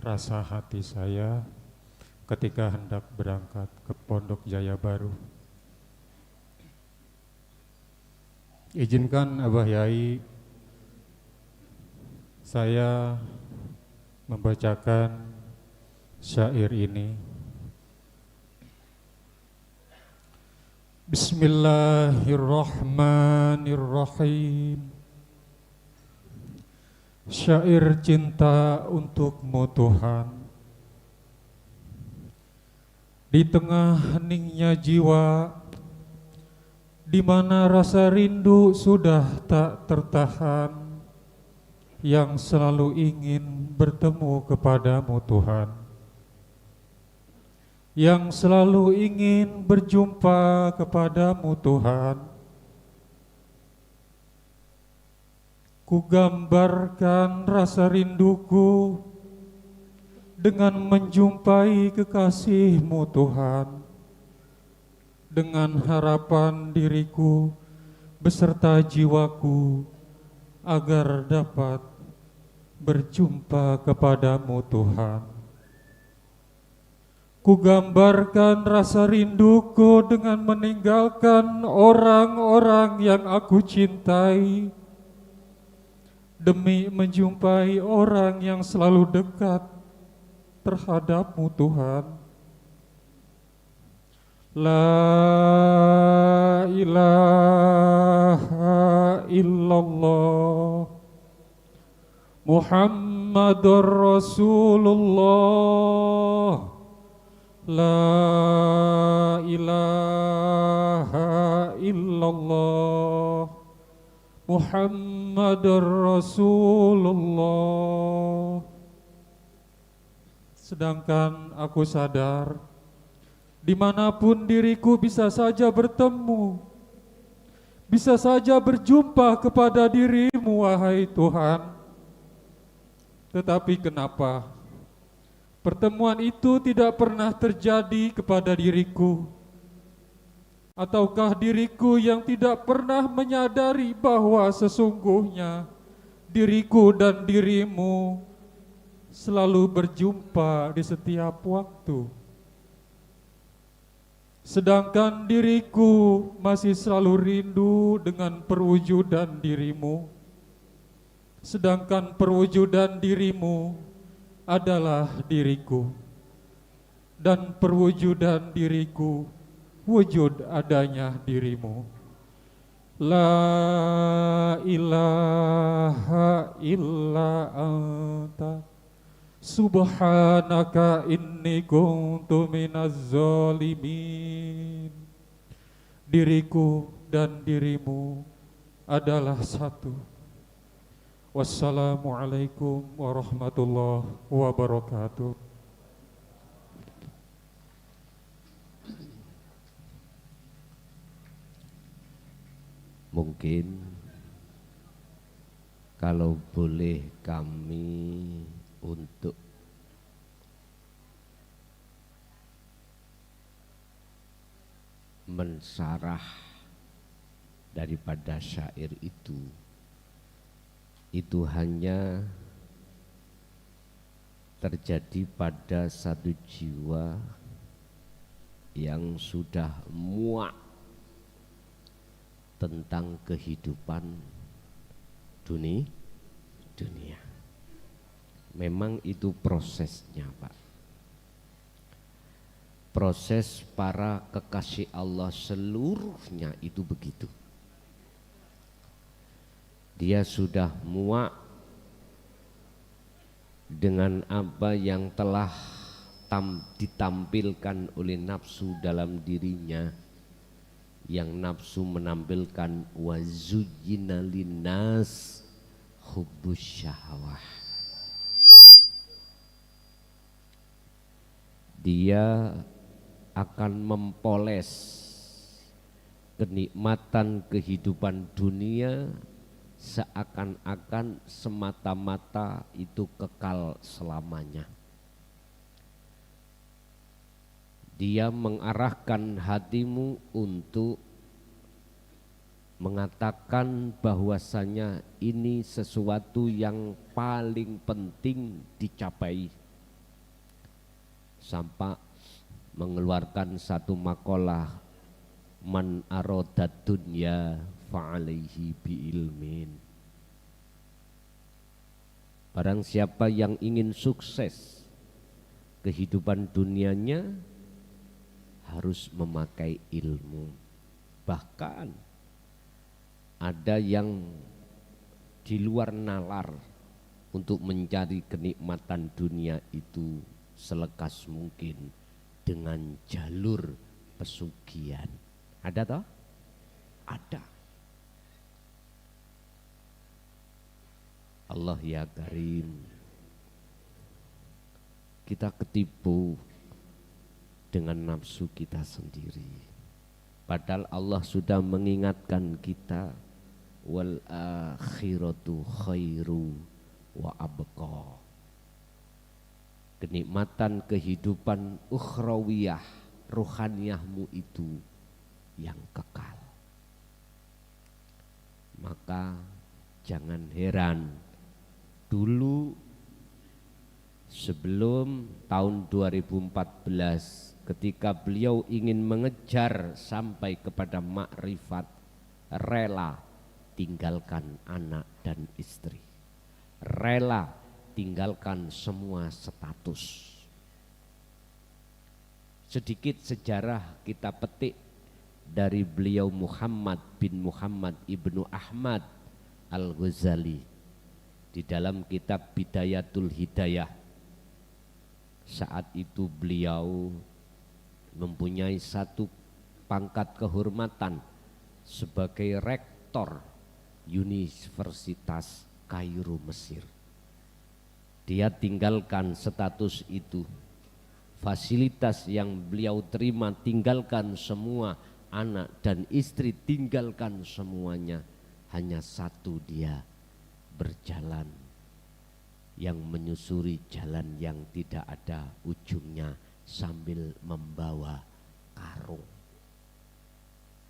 rasa hati saya ketika hendak berangkat ke Pondok Jaya Baru. Izinkan Abah Yai saya membacakan syair ini. Bismillahirrahmanirrahim. Syair cinta untukmu Tuhan. Di tengah heningnya jiwa, di mana rasa rindu sudah tak tertahan, yang selalu ingin bertemu kepadamu Tuhan, yang selalu ingin berjumpa kepadamu Tuhan. Ku gambarkan rasa rinduku dengan menjumpai kekasihmu Tuhan, dengan harapan diriku beserta jiwaku agar dapat berjumpa kepadamu Tuhan. Ku gambarkan rasa rinduku dengan meninggalkan orang-orang yang aku cintai demi menjumpai orang yang selalu dekat terhadapmu Tuhan. La ilaha illallah Muhammadur Rasulullah. La ilaha illallah Muhammadur Rasulullah. Sedangkan aku sadar, dimanapun diriku bisa saja bertemu, bisa saja berjumpa kepada dirimu, wahai Tuhan. Tetapi kenapa pertemuan itu tidak pernah terjadi kepada diriku? Ataukah diriku yang tidak pernah menyadari bahwa sesungguhnya diriku dan dirimu selalu berjumpa di setiap waktu, sedangkan diriku masih selalu rindu dengan perwujudan dirimu, sedangkan perwujudan dirimu adalah diriku, dan perwujudan diriku wujud adanya dirimu. La ilaha illa anta subhanaka inni kuntu minaz zalimin. Diriku dan dirimu adalah satu. Wassalamualaikum warahmatullahi wabarakatuh. Mungkin kalau boleh kami untuk mensarah daripada syair itu hanya terjadi pada satu jiwa yang sudah muak tentang kehidupan dunia. Memang itu prosesnya, Pak. Proses para kekasih Allah seluruhnya itu begitu. Dia sudah muak dengan apa yang telah ditampilkan oleh nafsu dalam dirinya, yang nafsu menampilkan wazuyyina linnas hubbus syahwah. Dia akan mempoles kenikmatan kehidupan dunia seakan-akan semata-mata itu kekal selamanya. Dia mengarahkan hatimu untuk mengatakan bahwasanya ini sesuatu yang paling penting dicapai sampai mengeluarkan satu makalah, man aradad dunya fa'alaihi biilmin. Barang siapa yang ingin sukses kehidupan dunianya harus memakai ilmu. Bahkan ada yang di luar nalar untuk mencari kenikmatan dunia itu selekas mungkin dengan jalur pesugihan. Ada toh? Ada. Allah ya Karim, kita ketipu dengan nafsu kita sendiri. Padahal Allah sudah mengingatkan kita, wal akhiratu khairu wa abqa. Kenikmatan kehidupan ukhrawiyah, ruhaniyahmu itu yang kekal. Maka jangan heran, dulu sebelum tahun 2014 ketika beliau ingin mengejar sampai kepada makrifat, rela tinggalkan anak dan istri, rela tinggalkan semua status. Sedikit sejarah kita petik dari beliau Muhammad bin Muhammad ibnu Ahmad Al-Ghazali di dalam kitab Bidayatul Hidayah. Saat itu beliau mempunyai satu pangkat kehormatan sebagai rektor Universitas Kairo Mesir. Dia tinggalkan status itu, fasilitas yang beliau terima, tinggalkan semua, anak dan istri tinggalkan semuanya. Hanya satu dia berjalan yang menyusuri jalan yang tidak ada ujungnya sambil membawa karung.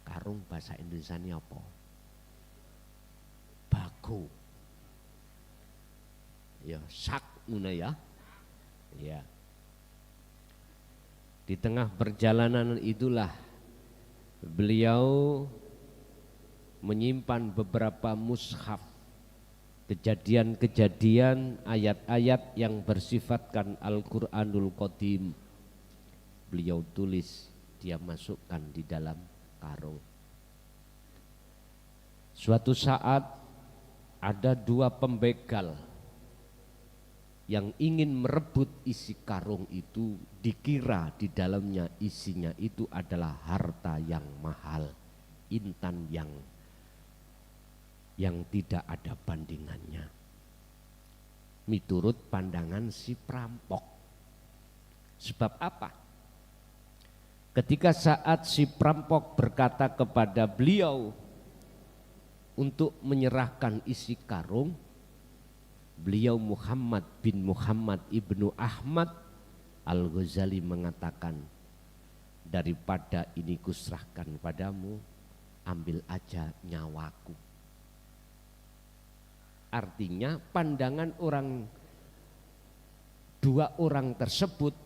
Karung bahasa Indonesianya apa? Bago. Ya, sak nuna ya. Ya. Di tengah perjalanan itulah beliau menyimpan beberapa mushaf, kejadian-kejadian, ayat-ayat yang bersifatkan Al-Quranul Qadim. Beliau tulis, dia masukkan di dalam karung. Suatu saat ada dua pembegal yang ingin merebut isi karung itu, dikira di dalamnya isinya itu adalah harta yang mahal, intan yang tidak ada bandingannya. Miturut pandangan si perampok. Sebab apa? Ketika saat si perampok berkata kepada beliau untuk menyerahkan isi karung, beliau Muhammad bin Muhammad ibnu Ahmad Al-Ghazali mengatakan, daripada ini kuserahkan padamu, ambil aja nyawaku. Artinya pandangan dua orang tersebut,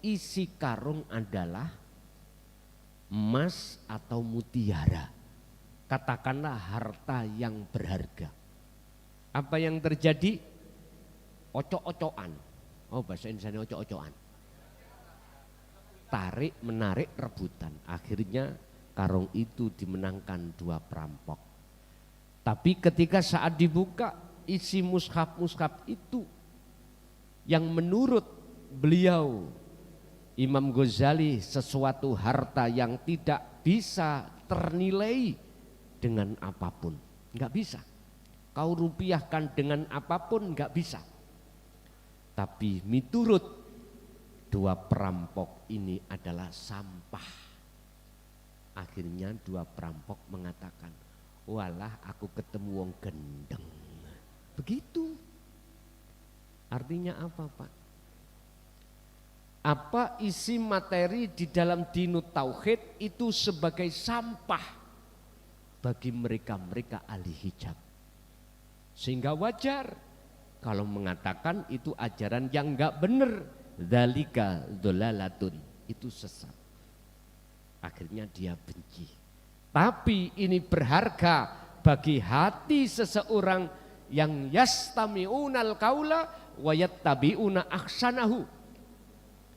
isi karung adalah emas atau mutiara, katakanlah harta yang berharga. Apa yang terjadi? Ocok-ocokan. Oh, bahasa Indonesia ocok-ocokan. Tarik menarik rebutan. Akhirnya karung itu dimenangkan dua perampok. Tapi ketika saat dibuka, isi mushaf-mushaf itu yang menurut beliau Imam Ghazali sesuatu harta yang tidak bisa ternilai dengan apapun. Enggak bisa. Kau rupiahkan dengan apapun enggak bisa. Tapi miturut dua perampok ini adalah sampah. Akhirnya dua perampok mengatakan, walah aku ketemu wong gendeng. Begitu. Artinya apa, Pak? Apa isi materi di dalam dinut tauhid itu sebagai sampah bagi mereka ahli hijab. Sehingga wajar kalau mengatakan itu ajaran yang enggak benar, dzalika dhalalatun, itu sesat. Akhirnya dia benci. Tapi ini berharga bagi hati seseorang yang yastami'unal qaula wa yattabi'una ahsanahu,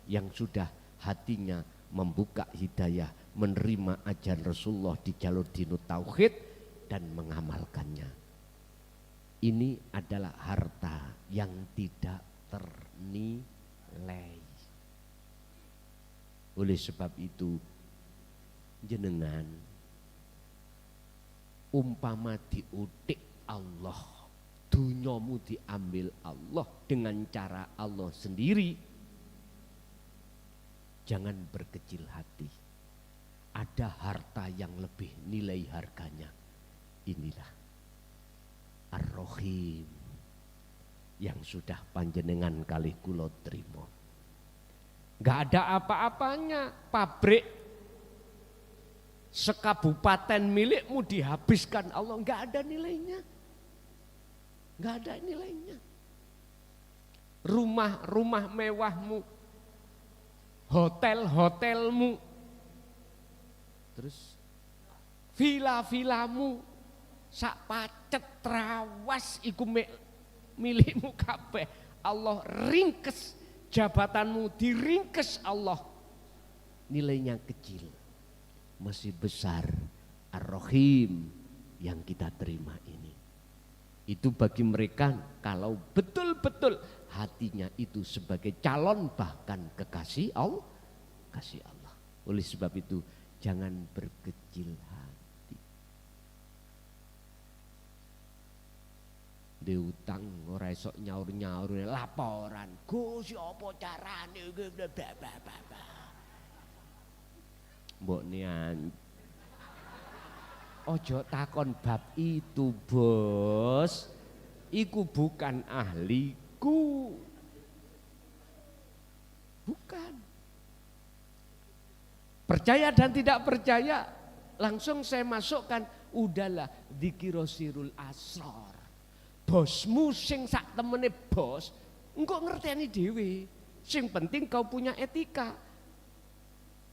yang sudah hatinya membuka hidayah, menerima ajaran Rasulullah di jalur dinut tauhid dan mengamalkannya. Ini adalah harta yang tidak ternilai. Oleh sebab itu, jenengan umpama diutik Allah, dunyamu diambil Allah dengan cara Allah sendiri, jangan berkecil hati. Ada harta yang lebih nilai harganya. Inilah Ar-Rahim yang sudah panjenengan kalih kula trimo. Gak ada apa-apanya, pabrik sekabupaten milikmu dihabiskan Allah, gak ada nilainya. Gak ada nilainya. Rumah-rumah mewahmu, hotel-hotelmu, terus vila-vilamu, sak pacet trawas iku milikmu kabeh. Allah ringkes, jabatanmu diringkes Allah. Nilainya kecil, masih besar Ar-Rahim yang kita terima ini. Itu bagi mereka kalau betul-betul hatinya itu sebagai calon bahkan kekasih Allah, kasih Allah. Oleh sebab itu jangan berkecil hati. Di utang ora esok nyaur-nyaur laporan, Gus apa carane mbok nian. Ojo takon bab itu, Bos. Iku bukan ahliku. Bukan. Percaya dan tidak percaya, langsung saya masukkan, udahlah dzikra sirul asrar. Bosmu sing sak temene bos, engko ngerteni dhewe. Sing penting kau punya etika.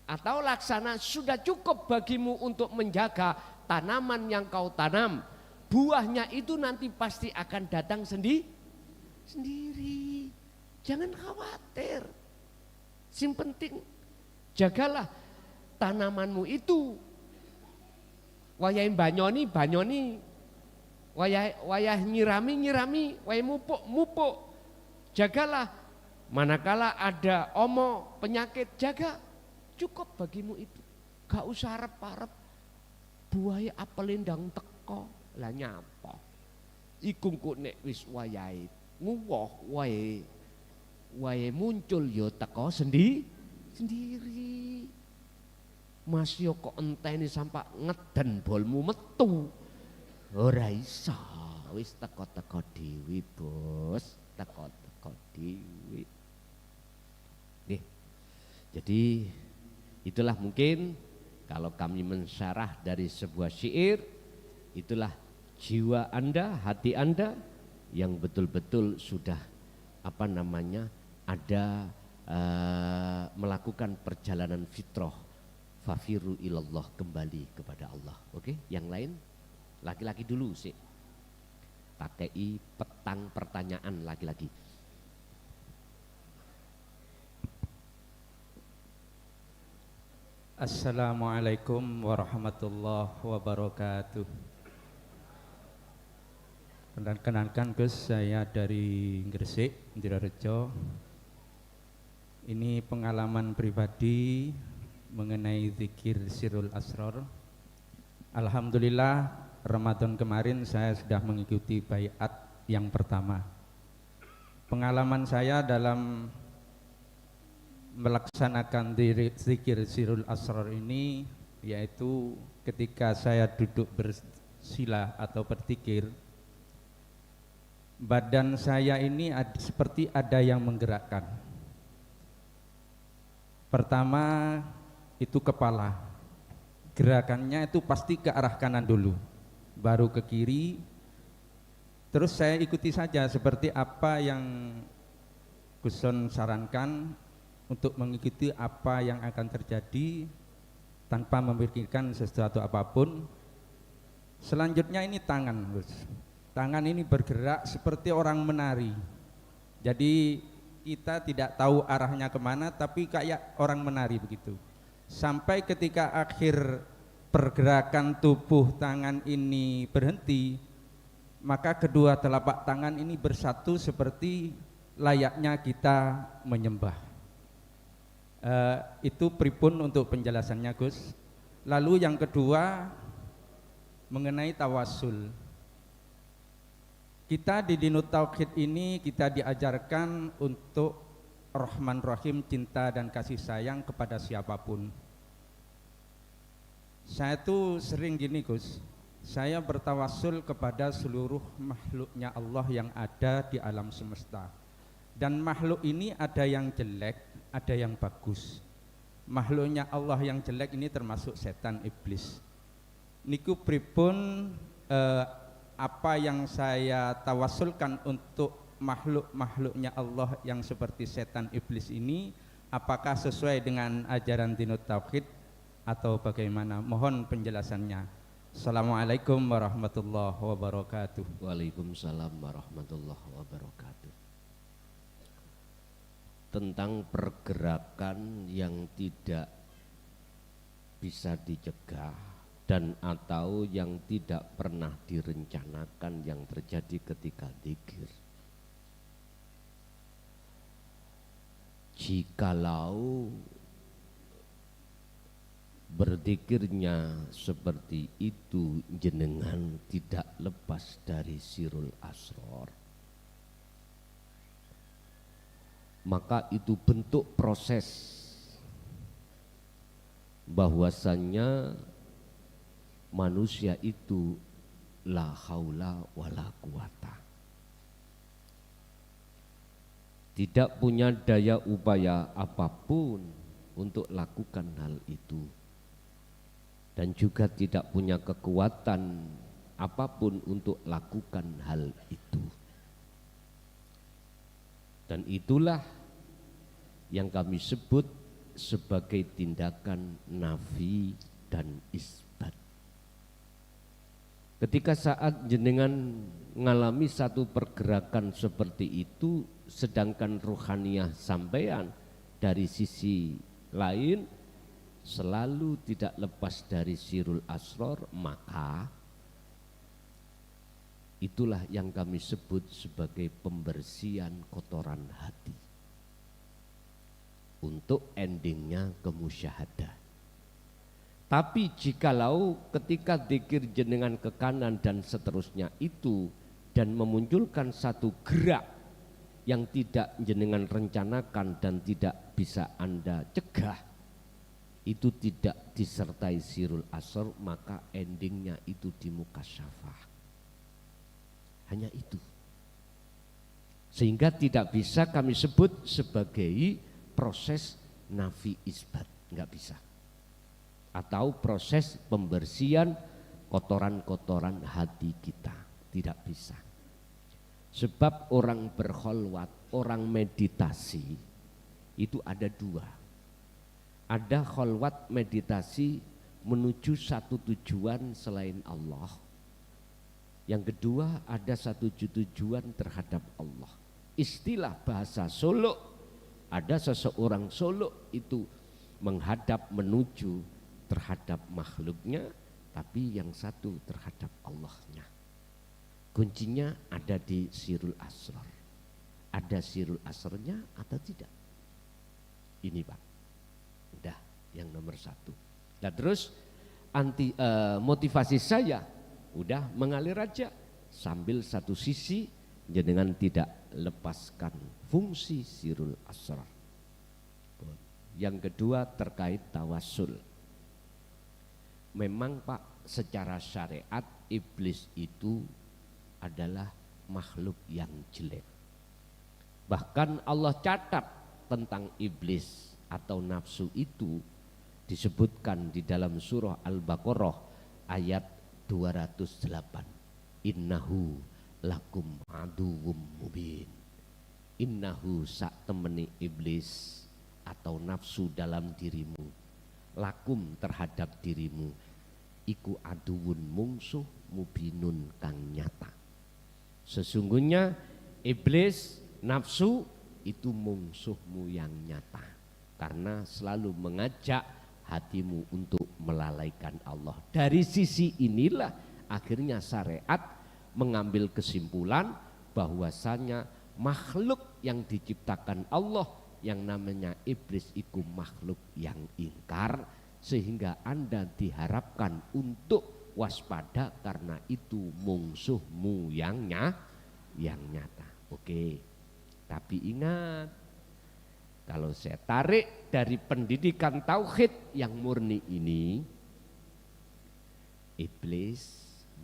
Atau laksana sudah cukup bagimu untuk menjaga tanaman yang kau tanam. Buahnya itu nanti pasti akan datang sendiri. Jangan khawatir. Sing penting jagalah tanamanmu itu. Wayahe banyoni, wayah nyirami, wayah mupuk. Jagalah. Manakala ada omo penyakit, jaga. Cukup bagimu itu. Gak usah arep-arep buaya apel ndang teko lah nyapa. Iku kok nek wis wayahe nguwoh wae muncul ya teko sendiri. Mas yo kok enteni sampai ngeden bolmu metu. Ora iso, wis teko-teko dhewe, Bos. Teko-teko dhewe. Nggih. Jadi itulah mungkin kalau kami mensyarah dari sebuah syair, itulah jiwa Anda, hati Anda yang betul-betul sudah ada melakukan perjalanan fitrah, fafiru ilallah, kembali kepada Allah. Oke, yang lain laki-laki dulu sih. Pakai petang pertanyaan laki-laki. Assalamualaikum warahmatullahi wabarakatuh. Kenalkan Gus, saya dari Gresik, Jirarejo. Ini pengalaman pribadi mengenai zikir sirul asrar. Alhamdulillah Ramadan kemarin saya sudah mengikuti baiat yang pertama. Pengalaman saya dalam melaksanakan zikir sirul asrar ini yaitu ketika saya duduk bersila atau berzikir, badan saya ini seperti ada yang menggerakkan. Pertama itu kepala, gerakannya itu pasti ke arah kanan dulu, baru ke kiri, terus saya ikuti saja seperti apa yang Guson sarankan untuk mengikuti apa yang akan terjadi tanpa memikirkan sesuatu apapun. Selanjutnya ini tangan, Gus. Tangan ini bergerak seperti orang menari. Jadi kita tidak tahu arahnya kemana, tapi kayak orang menari begitu. Sampai ketika akhir pergerakan tubuh tangan ini berhenti, maka kedua telapak tangan ini bersatu seperti layaknya kita menyembah. Itu pripun untuk penjelasannya, Gus. Lalu yang kedua mengenai tawasul. Kita di Dinut Tauhid ini kita diajarkan untuk Rahman Rahim, cinta dan kasih sayang kepada siapapun. Saya tuh sering gini, Gus, saya bertawasul kepada seluruh makhluknya Allah yang ada di alam semesta. Dan makhluk ini ada yang jelek, ada yang bagus. Makhluknya Allah yang jelek ini termasuk setan, iblis. Niku pripun apa yang saya tawasulkan untuk makhluk-makhluknya Allah yang seperti setan, iblis ini, apakah sesuai dengan ajaran Dinut Tauhid atau bagaimana? Mohon penjelasannya. Assalamualaikum warahmatullahi wabarakatuh. Waalaikumsalam warahmatullahi wabarakatuh. Tentang pergerakan yang tidak bisa dicegah dan atau yang tidak pernah direncanakan yang terjadi ketika zikir. Jikalau berzikirnya seperti itu jenengan tidak lepas dari sirul asror, maka itu bentuk proses bahwasannya manusia itu la haula wala quwata, tidak punya daya upaya apapun untuk lakukan hal itu, dan juga tidak punya kekuatan apapun untuk lakukan hal itu. Dan itulah yang kami sebut sebagai tindakan nafi dan isbat. Ketika saat jenengan mengalami satu pergerakan seperti itu, sedangkan ruhaniyah sampean dari sisi lain selalu tidak lepas dari sirul asror, maka itulah yang kami sebut sebagai pembersihan kotoran hati untuk endingnya kemusyahadah. Tapi jikalau ketika zikir jenengan ke kanan dan seterusnya itu dan memunculkan satu gerak yang tidak jenengan rencanakan dan tidak bisa Anda cegah, itu tidak disertai sirul asr, maka endingnya itu di mukasyafah. Hanya itu. Sehingga tidak bisa kami sebut sebagai proses nafi isbat, enggak bisa. Atau proses pembersihan kotoran-kotoran hati kita, tidak bisa. Sebab orang berkholwat, orang meditasi itu ada dua. Ada kholwat meditasi menuju satu tujuan selain Allah. Yang kedua ada satu tujuan terhadap Allah. Istilah bahasa Solo, ada seseorang Solo itu menghadap menuju terhadap makhluknya, tapi yang satu terhadap Allahnya. Kuncinya ada di sirul asrar. Ada sirul asrarnya atau tidak? Ini Pak, udah yang nomor satu. Nah terus motivasi saya udah mengalir aja, sambil satu sisi jenengan tidak lepaskan fungsi sirul asrar. Yang kedua terkait tawasul. Memang Pak, secara syariat iblis itu adalah makhluk yang jelek. Bahkan Allah catat tentang iblis atau nafsu itu disebutkan di dalam surah Al-Baqarah ayat 208. Innahu lakum aduwwum mubin. innahu sak temeni iblis atau nafsu dalam dirimu, lakum terhadap dirimu, iku aduun mungsuh mubinun kang nyata. Sesungguhnya iblis, nafsu itu mungsuhmu yang nyata, karena selalu mengajak hatimu untuk melalaikan Allah. Dari sisi inilah akhirnya syariat mengambil kesimpulan bahwasanya makhluk yang diciptakan Allah yang namanya iblis itu makhluk yang ingkar, sehingga Anda diharapkan untuk waspada karena itu mungsuhmu yang nyata. Oke. Tapi ingat, kalau saya tarik dari pendidikan tauhid yang murni ini, iblis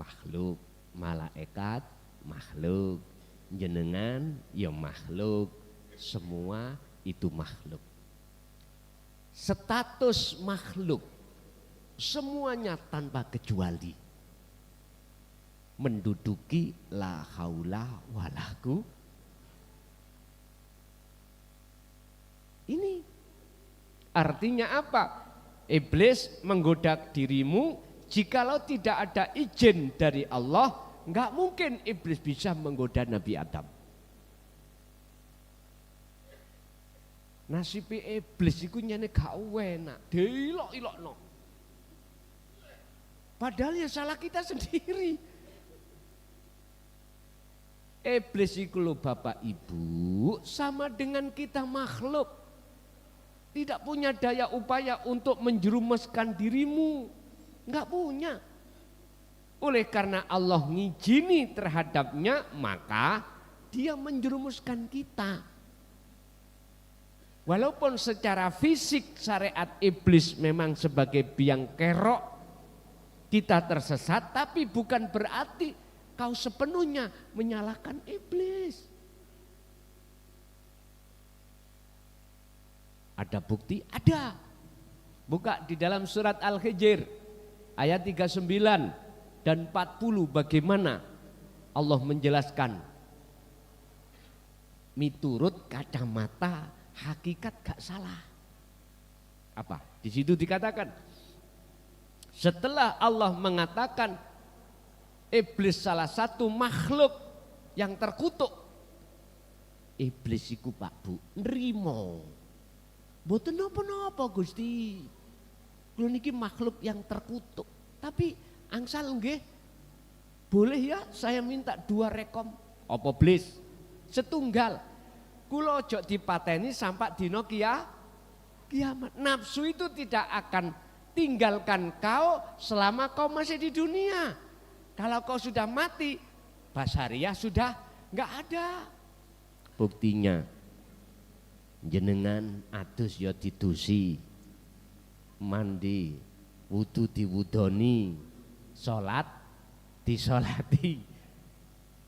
makhluk, malaikat makhluk, jenengan ya makhluk, semua itu makhluk. Status makhluk semuanya tanpa kecuali menduduki la haula wala quwwata. Ini artinya apa? Iblis menggoda dirimu, jikalau tidak ada izin dari Allah, enggak mungkin iblis bisa menggoda Nabi Adam. Nasibe iblis iku nyene gak enak, delok-ilokno. Padahal ya salah kita sendiri. Iblis iku lho Bapak Ibu sama dengan kita makhluk. Tidak punya daya upaya untuk menjerumuskan dirimu. Enggak punya. Oleh karena Allah ngizini terhadapnya, maka dia menjerumuskan kita. Walaupun secara fisik syariat iblis memang sebagai biang kerok kita tersesat, tapi bukan berarti kau sepenuhnya menyalahkan iblis. Ada bukti? Ada. Buka di dalam surat Al-Hijr ayat 39 dan 40 bagaimana Allah menjelaskan miturut kacamata hakikat gak salah. Apa? Di situ dikatakan setelah Allah mengatakan iblis salah satu makhluk yang terkutuk, iblis iku Pak Bu nrimo. Mboten napa-napa Gusti. Kulo niki makhluk yang terkutuk. Tapi angsal nggih boleh ya saya minta 2 rekom. Apa blis? Setunggal. Kulo ojo dipateni sampai dino kiamat. Nafsu itu tidak akan tinggalkan kau selama kau masih di dunia. Kalau kau sudah mati, basariah sudah enggak ada. Buktinya jenengan adus ya didusi, mandi, wudu diwudoni, sholat disolati.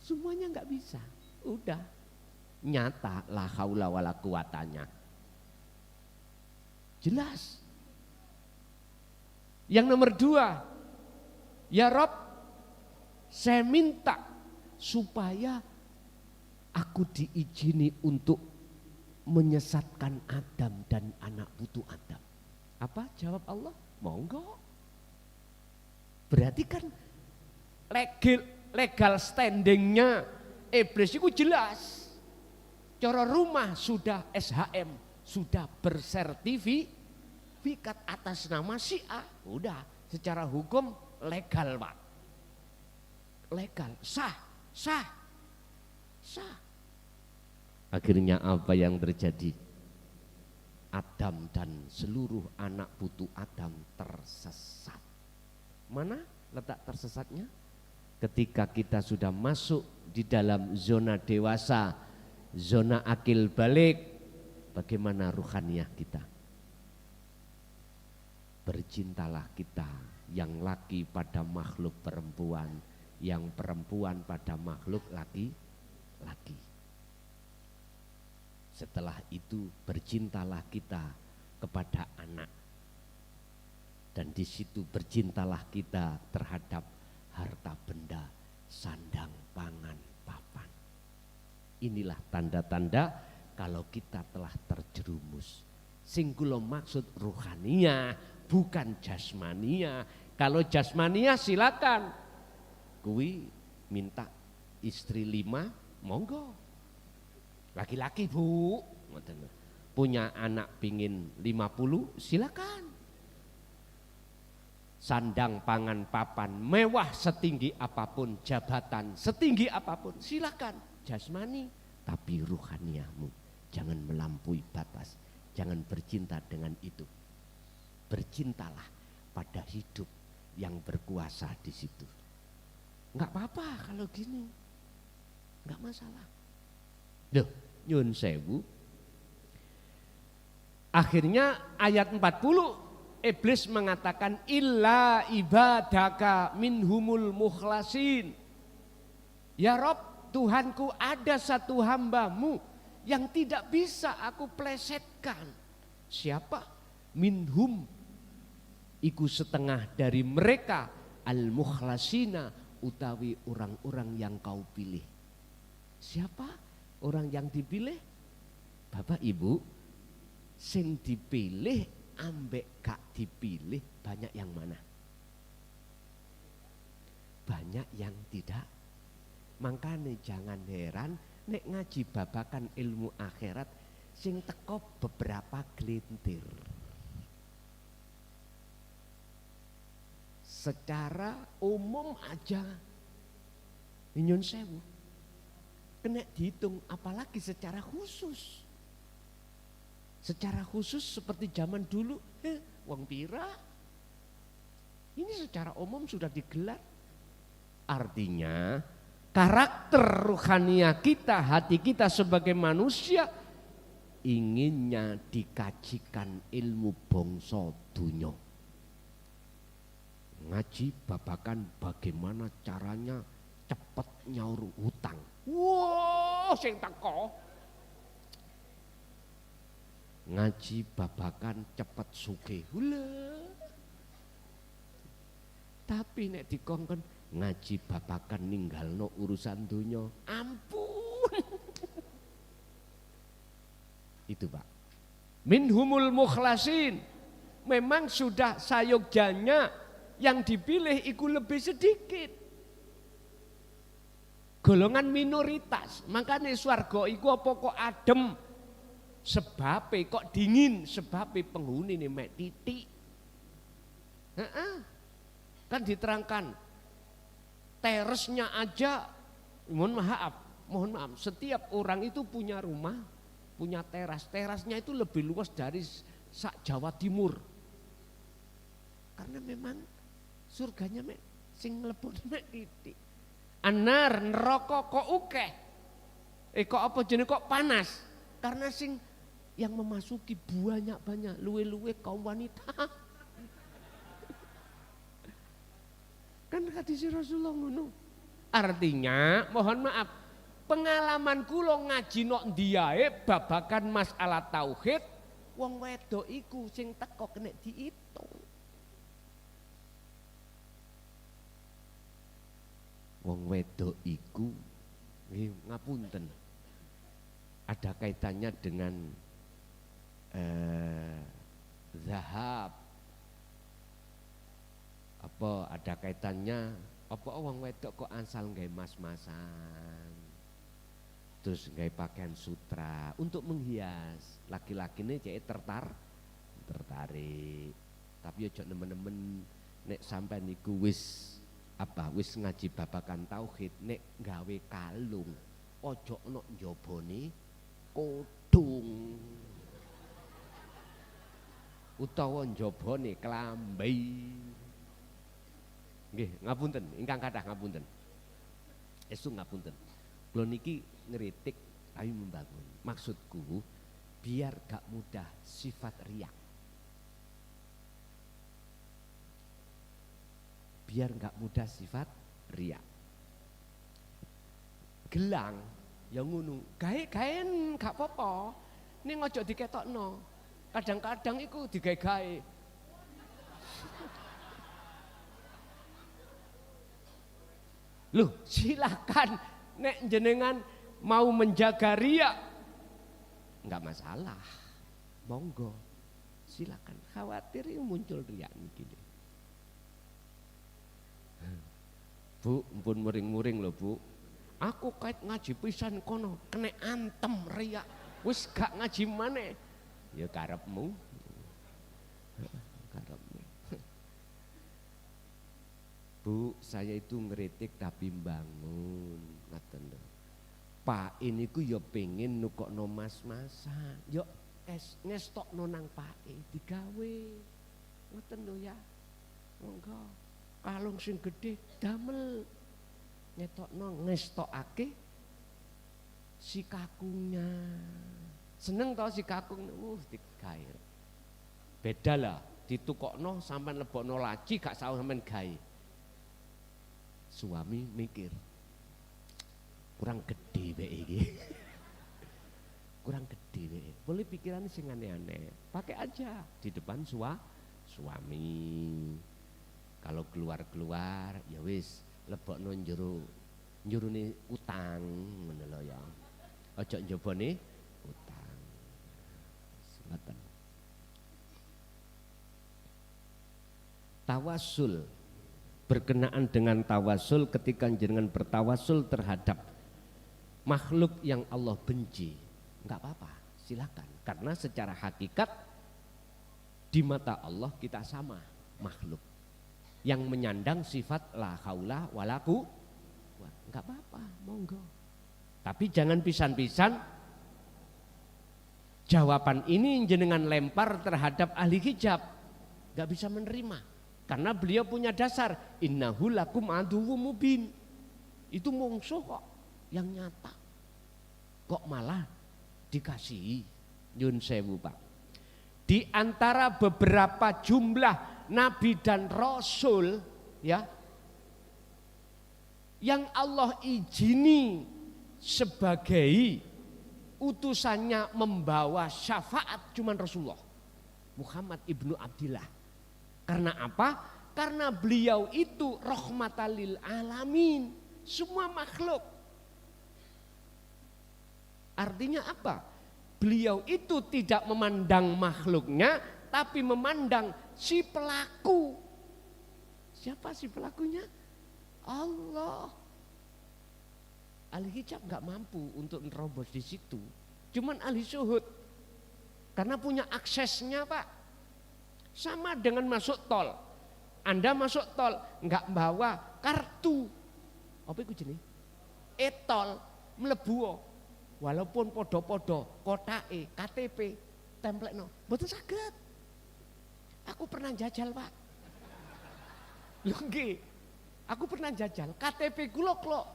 Semuanya enggak bisa. Udah nyata la haula wala quwatanya. Jelas. Yang nomor 2, ya Rob, saya minta supaya aku diizini untuk menyesatkan Adam dan anak putu Adam. Apa jawab Allah? Monggo. Berarti kan legal standingnya iblis itu jelas. Cara rumah sudah SHM, sudah bersertifikat atas nama si A. Udah secara hukum legal Pak. Legal, sah. Akhirnya apa yang terjadi? Adam dan seluruh anak putu Adam tersesat. Mana letak tersesatnya? Ketika kita sudah masuk di dalam zona dewasa, zona akil balik, bagaimana ruhaniyah kita? Bercintalah kita yang laki pada makhluk perempuan, yang perempuan pada makhluk laki. Setelah itu bercintalah kita kepada anak. Dan di situ bercintalah kita terhadap harta benda, sandang, pangan, papan. Inilah tanda-tanda kalau kita telah terjerumus. Sing kula maksud ruhania, bukan jasmania. Kalau jasmania silakan. Kuwi minta istri 5, monggo. Laki-laki Bu, punya anak pingin 50, silakan. Sandang pangan papan, mewah setinggi apapun, jabatan setinggi apapun, silakan. Jasmani, tapi ruhaniahmu jangan melampaui batas, jangan bercinta dengan itu. Bercintalah pada hidup yang berkuasa di situ. Enggak apa-apa kalau gini, enggak masalah. Loh, nyun sewu. Akhirnya ayat 40 Iblis mengatakan illa ibadaka minhumul mukhlasin. Ya Rob, Tuhanku, ada satu hambamu yang tidak bisa aku plesetkan. Siapa? Minhum, iku setengah dari mereka, al-mukhlasina, utawi orang-orang yang kau pilih. Siapa orang yang dipilih? Bapak Ibu, sing dipilih ambek gak dipilih banyak yang mana? Banyak yang tidak. Makanya jangan heran nek ngaji babakan ilmu akhirat sing teko beberapa gelintir. Secara umum aja nyun sewu kena dihitung, apalagi secara khusus. Secara khusus seperti zaman dulu, wong pira. Ini secara umum sudah digelar. Artinya karakter ruhania kita, hati kita sebagai manusia inginnya dikajikan ilmu bangsa dunya. Ngaji babakan bagaimana caranya cepat nyaur hutang. Wow, sing teko. Ngaji babakan cepat sugih. Tapi nek dikongkon ngaji babakan ninggalno urusan dunya, ampun. Itu Pak. Minhumul mukhlasin. Memang sudah sayogjanya yang dipilih iku lebih sedikit. Golongan minoritas. Makanya swarga iku apa kok adem? Sebabnya kok dingin? Sebabnya penghuni ini mek titik. Kan diterangkan terasnya aja, mohon maaf, setiap orang itu punya rumah, punya teras. Terasnya itu lebih luas dari sak Jawa Timur. Karena memang surganya mek sing mlebu mek titik. Anar neraka kok ukeh. Kok apa jenenge kok panas? Karena sing yang memasuki banyak luwe-luwe kaum wanita. Kan hadis Rasulullah ngono. Artinya, mohon maaf, pengalaman kula ngaji nok ndiae babakan masalah tauhid, wong wedok iku sing teko kena diitung. Wong wedok iku ngapunten. Ada kaitannya dengan zahab, apa ada kaitannya apa wong wedok kok asal nggawe mas-masan terus nggawe pakaian sutra untuk menghias. Laki-laki ini cek tertarik, tapi ojo nemen-nemen nek sampai niku wis ngaji babakan tauhid, nek gawe kalung ojo ono njobone kodung utawa njobone klambi. Nggih, ngapunten, ingkang kathah ngapunten. Estu ngapunten. Kula niki ngritik ayo membangun. Maksudku biar gak mudah sifat riak. Biar gak mudah sifat riak. Gelang ya ngono. Gawe-gawen gak apa-apa. Ning aja diketokno. Kadang-kadang iku digawe-gawe. Loh, silakan nek jenengan mau menjaga riya, enggak masalah, monggo, silakan. Khawatir muncul riya gini. Bu, pun muring-muring loh Bu. Aku kait ngaji pisan kono, kena antem riya. Wis gak ngaji maneh. Ya karepmu. Karepmu. Bu, saya itu ngeritik tapi bangun, ngaten lho. Pak ini ku ya pengen nukokno mas-masan. Yo ngestokno nang Pak digawe. Ngoten lho ya. Monggo. Kalung sing gede damel ngetokno ngestokake si kakungnya. Seneng tau si kakung digawe. Beda lah ditukokno sampean lebokno laci gak sawah sampean gawe. Suami mikir kurang gede bae iki. Kurang gede bae. Boleh pikirannya sing aneh-aneh. Pakai aja di depan suami. Kalau keluar ya wis lebokno njurune utang ngono lho ya. Aja njobone utang. Ngoten. Tawasul, berkenaan dengan tawasul, ketika jenengan bertawasul terhadap makhluk yang Allah benci, enggak apa-apa, silakan. Karena secara hakikat di mata Allah kita sama makhluk yang menyandang sifat la haula wala quwwata, enggak apa-apa, monggo. Tapi jangan pisan-pisan jawaban ini jenengan lempar terhadap ahli hijab, enggak bisa menerima. Karena beliau punya dasar innahu lakum aduwwum mubin. Itu mungsuh kok yang nyata. Kok malah dikasihi nyun sewu Pak. Di antara beberapa jumlah nabi dan rasul ya yang Allah izini sebagai utusannya membawa syafaat cuman Rasulullah Muhammad ibnu Abdillah. Karena apa? Karena beliau itu rahmatan lil alamin, semua makhluk. Artinya apa? Beliau itu tidak memandang makhluknya, tapi memandang si pelaku. Siapa si pelakunya? Allah. Ahli hijab nggak mampu untuk nerobos di situ. Cuman ahli syuhud, karena punya aksesnya Pak. Sama dengan masuk tol. Anda masuk tol nggak bawa kartu. Apa itu jenis? E-tol mlebu. Walaupun podo-podo kotake KTP template no, mboten saged. Aku pernah jajal Pak. Lho nggih. Aku pernah jajal KTP kula klok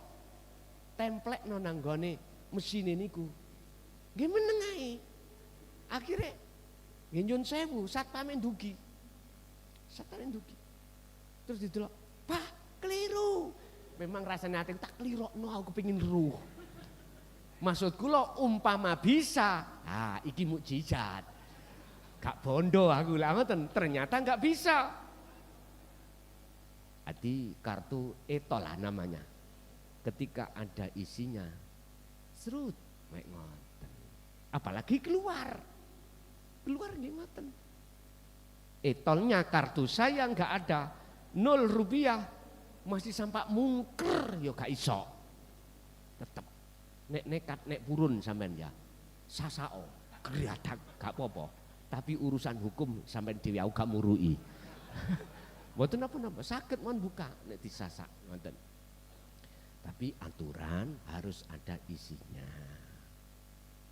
template no nanggone mesin niku. Nggih meneng ae. Akhire nggih nyun sewu satpame ndugi. Satpame ndugi. Terus didelok, "Pak, keliru." Memang rasanya ati tak klirokno aku kepengin ruh. Maksud kula umpama bisa, iki mukjizat. Gak bondo aku lah ngoten, ternyata gak bisa. Adi kartu e-tol lah namanya. Ketika ada isinya, serut mek ngoten. Apalagi keluar nggih ngoten. E-tolnya kartu saya gak ada, 0 rupiah, masih sampai mungker, yo gak iso. Tetep. Nek nekat nek purun sampean ya sasao geradak gak apa-apa, tapi urusan hukum sampean dhewe aku gak murui. Mboten napa-napa, saged mon buka nek disasak ngoten. Tapi aturan harus ada isinya.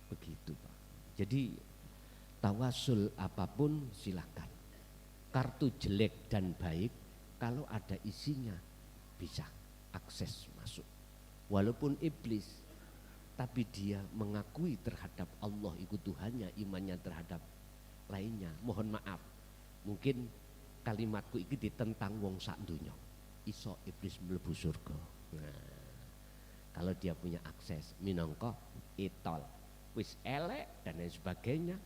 Begitu Pak. Jadi tawasul apapun silakan. Kartu jelek dan baik kalau ada isinya bisa akses masuk. Walaupun iblis, tapi dia mengakui terhadap Allah itu Tuhannya, imannya terhadap lainnya. Mohon maaf, mungkin kalimatku ini ditentang wong sak donya. Iso iblis mlebu surga. Nah, kalau dia punya akses minangka e-tol wis elek dan lain sebagainya,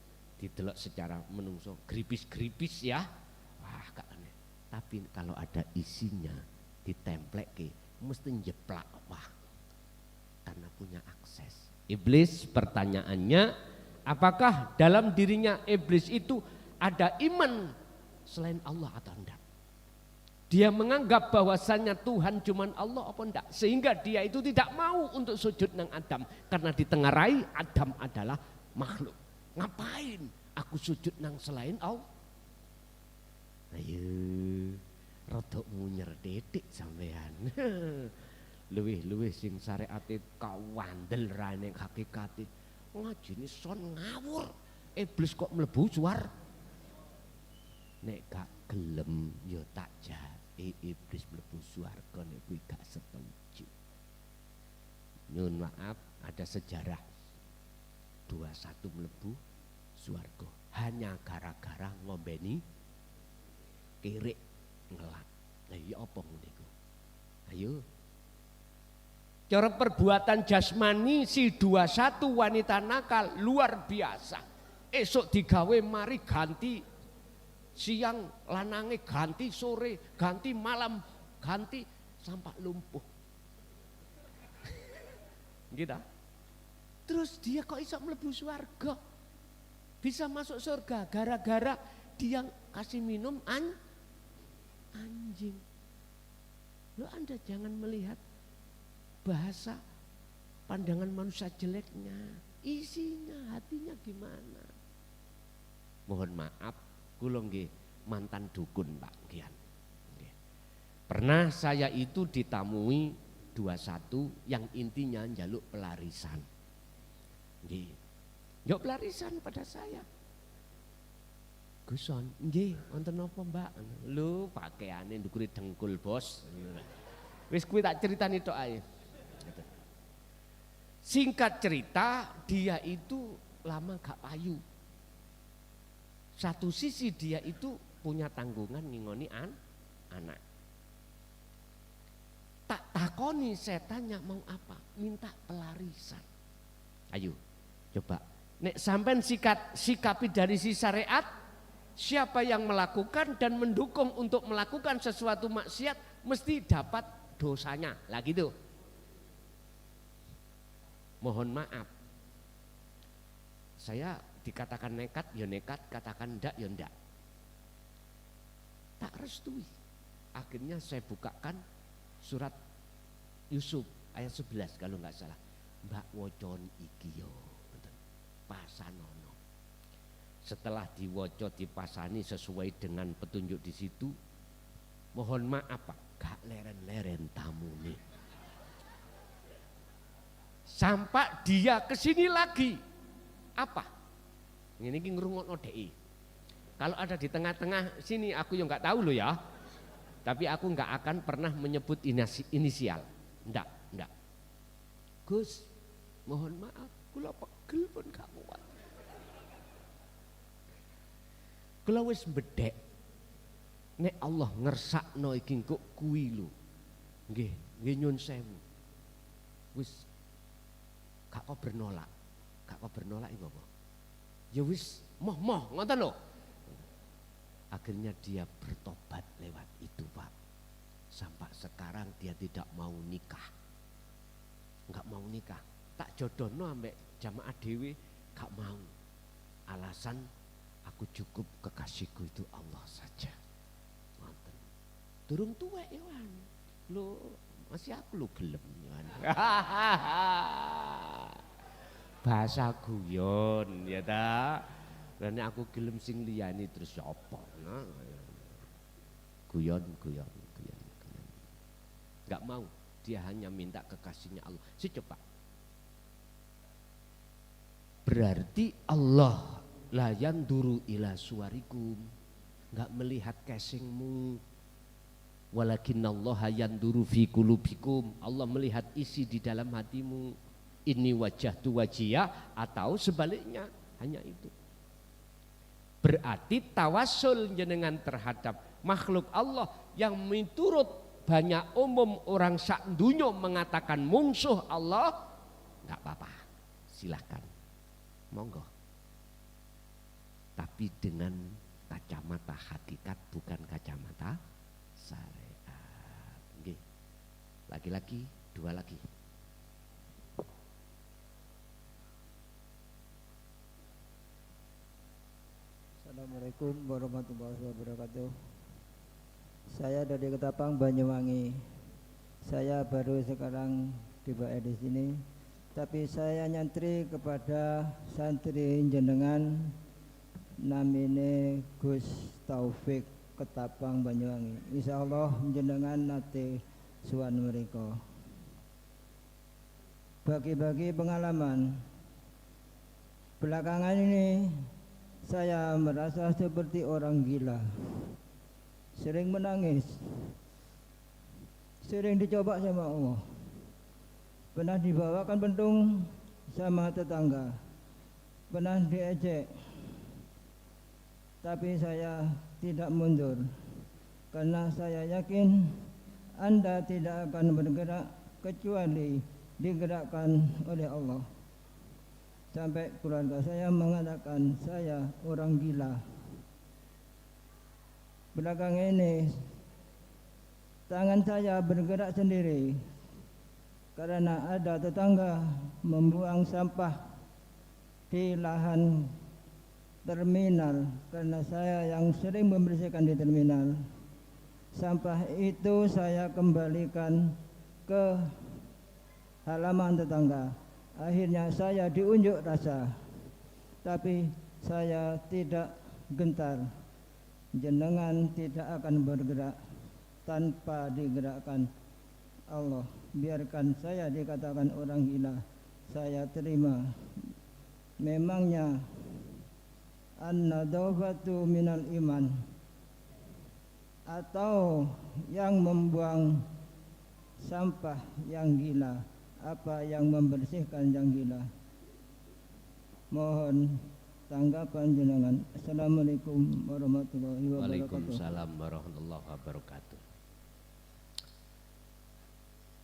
didelok secara menungso gripis-gripis ya. Wah, gak aneh. Tapi kalau ada isinya ditempleke mesti njeplak. Wah, karena punya akses. Iblis pertanyaannya, apakah dalam dirinya iblis itu ada iman selain Allah atau enggak? Dia menganggap bahwasannya Tuhan cuman Allah apa enggak, sehingga dia itu tidak mau untuk sujud nang Adam, karena ditengarai Adam adalah makhluk. Ngapain aku sujud nang selain Allah? Ayo, rodok munyer dedik sampean. Luwih-luwih sing syariate kawandel rane hakikate. Ngajine son ngawur. Iblis kok mlebu suar. Nek gak gelem ya tak jati iblis mlebu swarga nek kuwi gak setuju. Nyun maaf, ada sejarah 21 mlebu swarga hanya gara-gara ngombeni kirik ngelak. Lah iya apa ngene iku? Ayo. Cara perbuatan jasmani si 21 wanita nakal luar biasa. Esok digawe mari ganti siang lanange, ganti sore, ganti malam, ganti sampai lumpuh. Gitu. Terus dia kok iso mlebu surga? Bisa masuk surga gara-gara dia kasih minum anjing. Lo Anda jangan melihat bahasa pandangan manusia jeleknya, isinya hatinya gimana. Mohon maaf, kula nggih mantan dukun Pak Kian. Pernah saya itu ditamui 21 yang intinya njaluk pelarisan. Nggih. Njaluk pelarisan pada saya. Guson, nggih, wonten napa Mbak? Lho, pakaiane ndukure dengkul, Bos. Wis kuwi tak critani tok ae. Singkat cerita, dia itu lama gak payu. Satu sisi dia itu punya tanggungan ngingoni anak. Tak takoni saya tanya mau apa? Minta pelarisan. Ayo, coba. Nek sampean sikapi dari si syariat, siapa yang melakukan dan mendukung untuk melakukan sesuatu maksiat mesti dapat dosanya. Lah gitu. Mohon maaf, saya dikatakan nekat, ya nekat, katakan ndak, ya ndak. Tak restui. Akhirnya saya bukakan surat Yusuf ayat 11 kalau nggak salah. Mbak wocon iki yo, pasanono. Setelah diwoco dipasani sesuai dengan petunjuk di situ, mohon maaf Pak, gak leren-leren tamu nih. Sampai dia kesini lagi, apa? Ini ngerungokno DI. Kalau ada di tengah-tengah sini aku yang nggak tahu loh ya. Tapi aku nggak akan pernah menyebut inisial. Ndak. Gus, mohon maaf, kula pegel pun gak kuat. Kula wis bedek. Nek Allah ngersakno iki kok kuwi lho. Nggih nyun sewu. Wis gak kok bernolak. Gak kok bernolak iku apa? Ya wis moh ngoten lho. Akhirnya dia bertobat lewat itu Pak. Sampai sekarang dia tidak mau nikah. Enggak mau nikah. Tak jodohno ambek jamaah dhewe gak mau. Alasan aku cukup kekasihku itu Allah saja. Ngoten. Durung tuwek ya Wan. Lho, masih aku lu gelem ya. Bahasa guyon ya ta. Lan aku gelem sing liyane terus apa? Nah, guyon. Enggak mau, dia hanya minta kekasihnya Allah. Si coba. Berarti Allah la yanduru ila suwarikum, enggak melihat casingmu. Walakinallaha yanduru fi qulubikum, Allah melihat isi di dalam hatimu. Ini wajah tu wajiyah, atau sebaliknya, hanya itu. Berarti tawasul jenengan terhadap makhluk Allah yang menurut banyak umum orang sak dunyo mengatakan mungsuh Allah, enggak apa-apa, silahkan, monggo. Tapi dengan kacamata hakikat, bukan kacamata syariat. Lagi-lagi, dua lagi. Assalamualaikum warahmatullahi wabarakatuh. Saya dari Ketapang, Banyuwangi. Saya baru sekarang tiba di sini, tapi saya nyantri kepada santri jenengan namine Gus Taufik Ketapang Banyuwangi. Insyaallah jenengan nate suwan mereka. Bagi-bagi pengalaman. Belakangan ini saya merasa seperti orang gila. Sering menangis, sering dicoba sama Allah. Pernah dibawakan pentung sama tetangga, pernah diejek, tapi saya tidak mundur karena saya yakin Anda tidak akan bergerak kecuali digerakkan oleh Allah. Sampai keluarga saya mengatakan saya orang gila. Belakang ini tangan saya bergerak sendiri karena ada tetangga membuang sampah di lahan terminal, karena saya yang sering membersihkan di terminal. Sampah itu saya kembalikan ke halaman tetangga. Akhirnya saya diunjuk rasa, tapi saya tidak gentar. Jenengan tidak akan bergerak tanpa digerakkan Allah. Biarkan saya dikatakan orang gila, saya terima. Memangnya an-nadhafatu minal iman, atau yang membuang sampah yang gila, apa yang membersihkan yang gila? Mohon tanggapan jenengan. Assalamualaikum warahmatullahi wabarakatuh. Waalaikumsalam warahmatullahi wabarakatuh.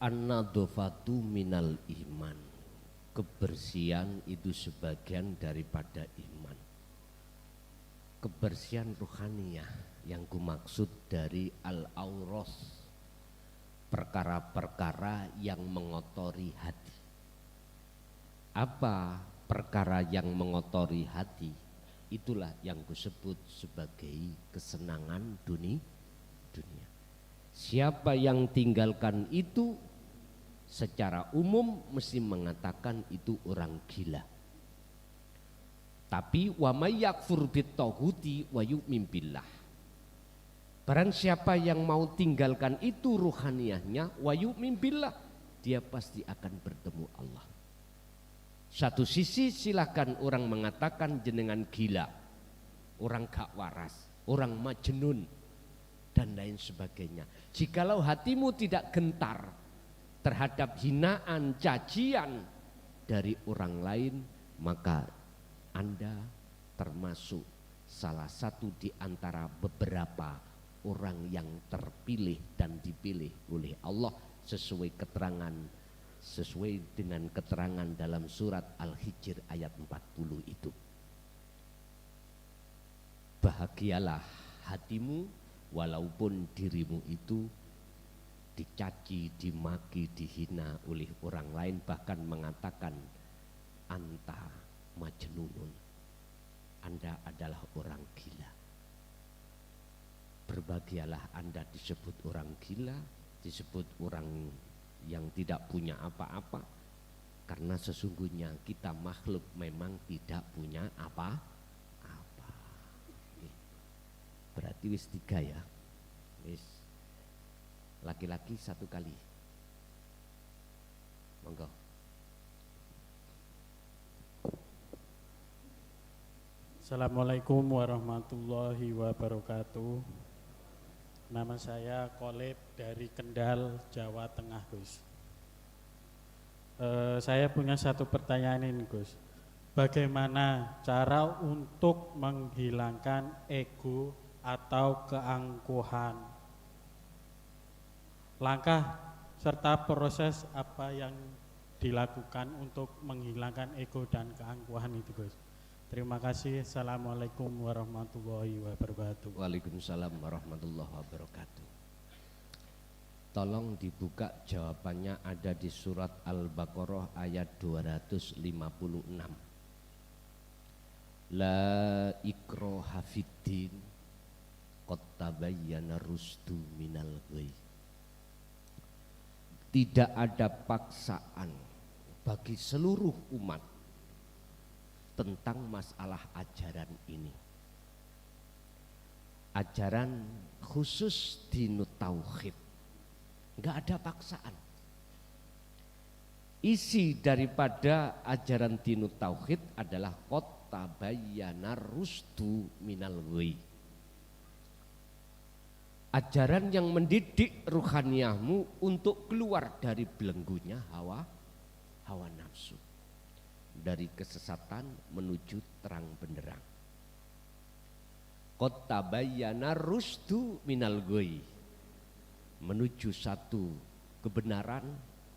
An-nadhafatu minal iman. Kebersihan itu sebagian daripada iman. Kebersihan ruhaniyah yang kumaksud dari al-auros, perkara-perkara yang mengotori hati. Apa perkara yang mengotori hati? Itulah yang kusebut sebagai kesenangan dunia. Siapa yang tinggalkan itu secara umum mesti mengatakan itu orang gila. Tapi wa may yakfur bit-taghuti wa yu'min billah. Barang siapa yang mau tinggalkan itu ruhaniyahnya, wa yu'min billah, dia pasti akan bertemu Allah. Satu sisi silahkan orang mengatakan jenengan gila, orang gak waras, orang majnun dan lain sebagainya. Jikalau hatimu tidak gentar terhadap hinaan, cacian dari orang lain, maka Anda termasuk salah satu di antara beberapa orang yang terpilih dan dipilih oleh Allah sesuai dengan keterangan dalam surat Al-Hijr ayat 40 itu. Bahagialah hatimu walaupun dirimu itu dicaci, dimaki, dihina oleh orang lain, bahkan mengatakan anta majnunun, Anda adalah orang gila. Berbahagialah Anda disebut orang gila, disebut orang yang tidak punya apa-apa, karena sesungguhnya kita makhluk memang tidak punya apa-apa. Berarti wis 3 ya, wis. Laki-laki 1 kali. Monggo. Assalamualaikum warahmatullahi wabarakatuh. Nama saya Kolib dari Kendal, Jawa Tengah, Gus. Saya punya satu pertanyaan ini, Gus. Bagaimana cara untuk menghilangkan ego atau keangkuhan? Langkah serta proses apa yang dilakukan untuk menghilangkan ego dan keangkuhan itu, Gus. Terima kasih. Assalamualaikum warahmatullahi wabarakatuh. Waalaikumsalam warahmatullahi wabarakatuh. Tolong dibuka jawabannya, ada di surat Al-Baqarah ayat 256. La ikraha fiddin qad tabayyana rusdu minal ghayy. Tidak ada paksaan bagi seluruh umat tentang masalah ajaran ini. Ajaran khusus dinut tauhid, enggak ada paksaan. Isi daripada ajaran dinut tauhid adalah qad tabayyana rusdu minal ghayy. Ajaran yang mendidik ruhaniyahmu untuk keluar dari belenggunya hawa nafsu, dari kesesatan menuju terang benderang. Qad tabayyana rusdu minal ghayy, menuju satu kebenaran,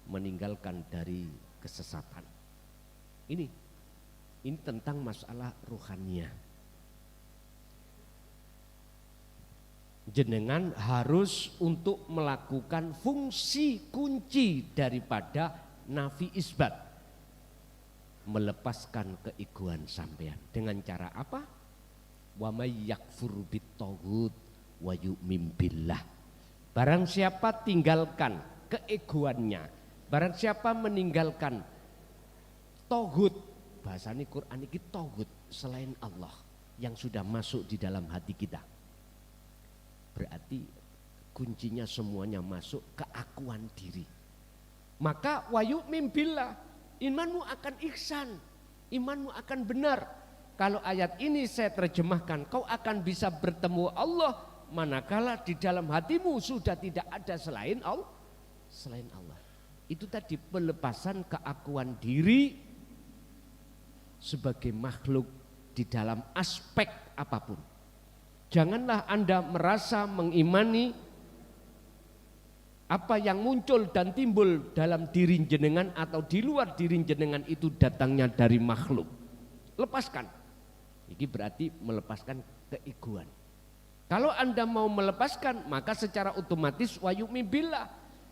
meninggalkan dari kesesatan. Ini tentang masalah ruhaniyah. Jenengan harus untuk melakukan fungsi kunci daripada nafi isbat, melepaskan keegoan sampean. Dengan cara apa? Wa may yakfur bit-taghut wa yu'min billah. Barang siapa tinggalkan keegoannya, barang siapa meninggalkan taghut, bahasane Quran iki taghut, selain Allah yang sudah masuk di dalam hati kita, berarti kuncinya semuanya masuk keakuan diri. Maka wa yu'min billah, imanmu akan ihsan, imanmu akan benar. Kalau ayat ini saya terjemahkan, kau akan bisa bertemu Allah manakala di dalam hatimu sudah tidak ada selain Allah. Selain Allah. Itu tadi pelepasan keakuan diri sebagai makhluk di dalam aspek apapun. Janganlah Anda merasa mengimani apa yang muncul dan timbul dalam diri jenengan atau di luar diri jenengan itu datangnya dari makhluk. Lepaskan. Ini berarti melepaskan keegoan. Kalau Anda mau melepaskan, maka secara otomatis wa yu'min billah,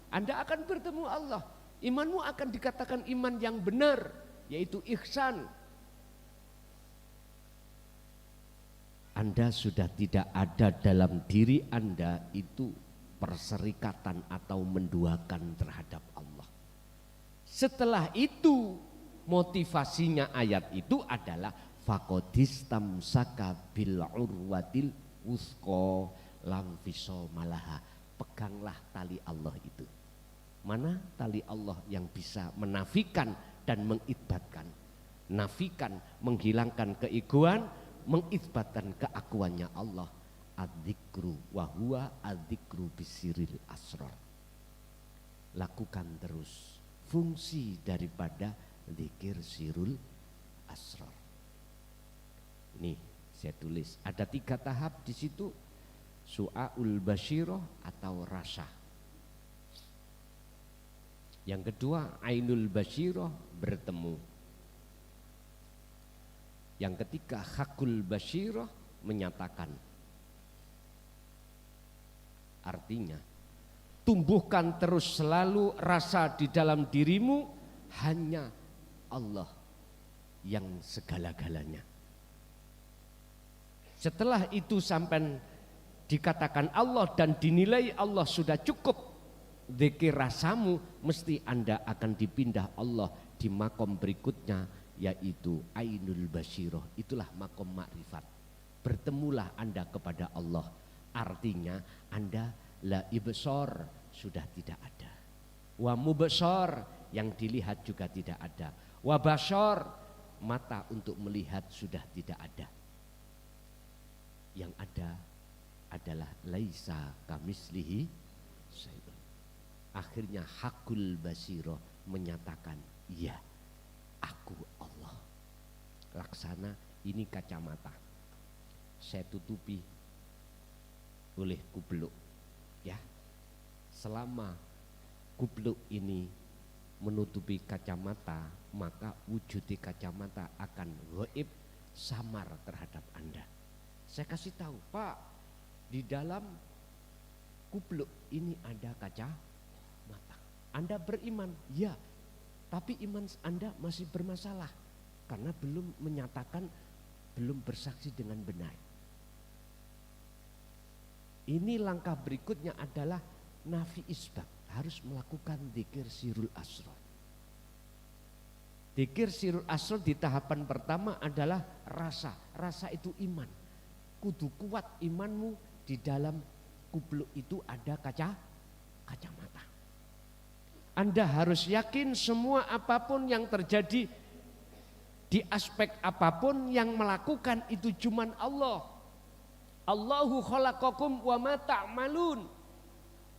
Anda akan bertemu Allah. Imanmu akan dikatakan iman yang benar, yaitu ihsan. Anda sudah tidak ada dalam diri Anda itu perserikatan atau menduakan terhadap Allah. Setelah itu motivasinya ayat itu adalah faqadistamsaka bil urwatil wusqa lam fisomalaha. Peganglah tali Allah itu. Mana tali Allah yang bisa menafikan dan mengitbatkan, nafikan, menghilangkan keegoan, mengisbatkan keakuannya Allah. Adzikru wa huwa adzikru bisiril asrar. Lakukan terus fungsi daripada zikir sirul asrar. Ini saya tulis ada 3 tahap di situ. Su'aul basyirah atau rasa. Yang kedua ainul basyirah, bertemu. Yang ketiga hakul basyirah, menyatakan. Artinya tumbuhkan terus selalu rasa di dalam dirimu hanya Allah yang segala-galanya. Setelah itu sampai dikatakan Allah dan dinilai Allah sudah cukup, zikir rasamu mesti Anda akan dipindah Allah di makom berikutnya, yaitu ainul basyirah. Itulah makom makrifat. Bertemulah Anda kepada Allah. Artinya Anda la ibsar sudah tidak ada. Wa mubsar, yang dilihat juga tidak ada. Wa basyar, mata untuk melihat sudah tidak ada. Yang ada adalah laisa kamislihi syai'un. Akhirnya hakul basyirah menyatakan, iya, aku Allah. Laksana ini kacamata, saya tutupi oleh kubluk, ya. Selama kubluk ini menutupi kacamata, maka wujud di kacamata akan gaib, samar terhadap Anda. Saya kasih tahu, Pak, di dalam kubluk ini ada kacamata. Anda beriman, ya, tapi iman Anda masih bermasalah karena belum menyatakan belum bersaksi dengan benar. Ini langkah berikutnya adalah nafi isbat, harus melakukan dzikir sirul asrar. Dzikir sirul asrar di tahapan pertama adalah rasa. Rasa itu iman. Kudu kuat imanmu, di dalam kubluk itu ada kacamata. Anda harus yakin semua apapun yang terjadi di aspek apapun yang melakukan itu cuman Allah. Allahu khalaqakum wa ma ta'malun.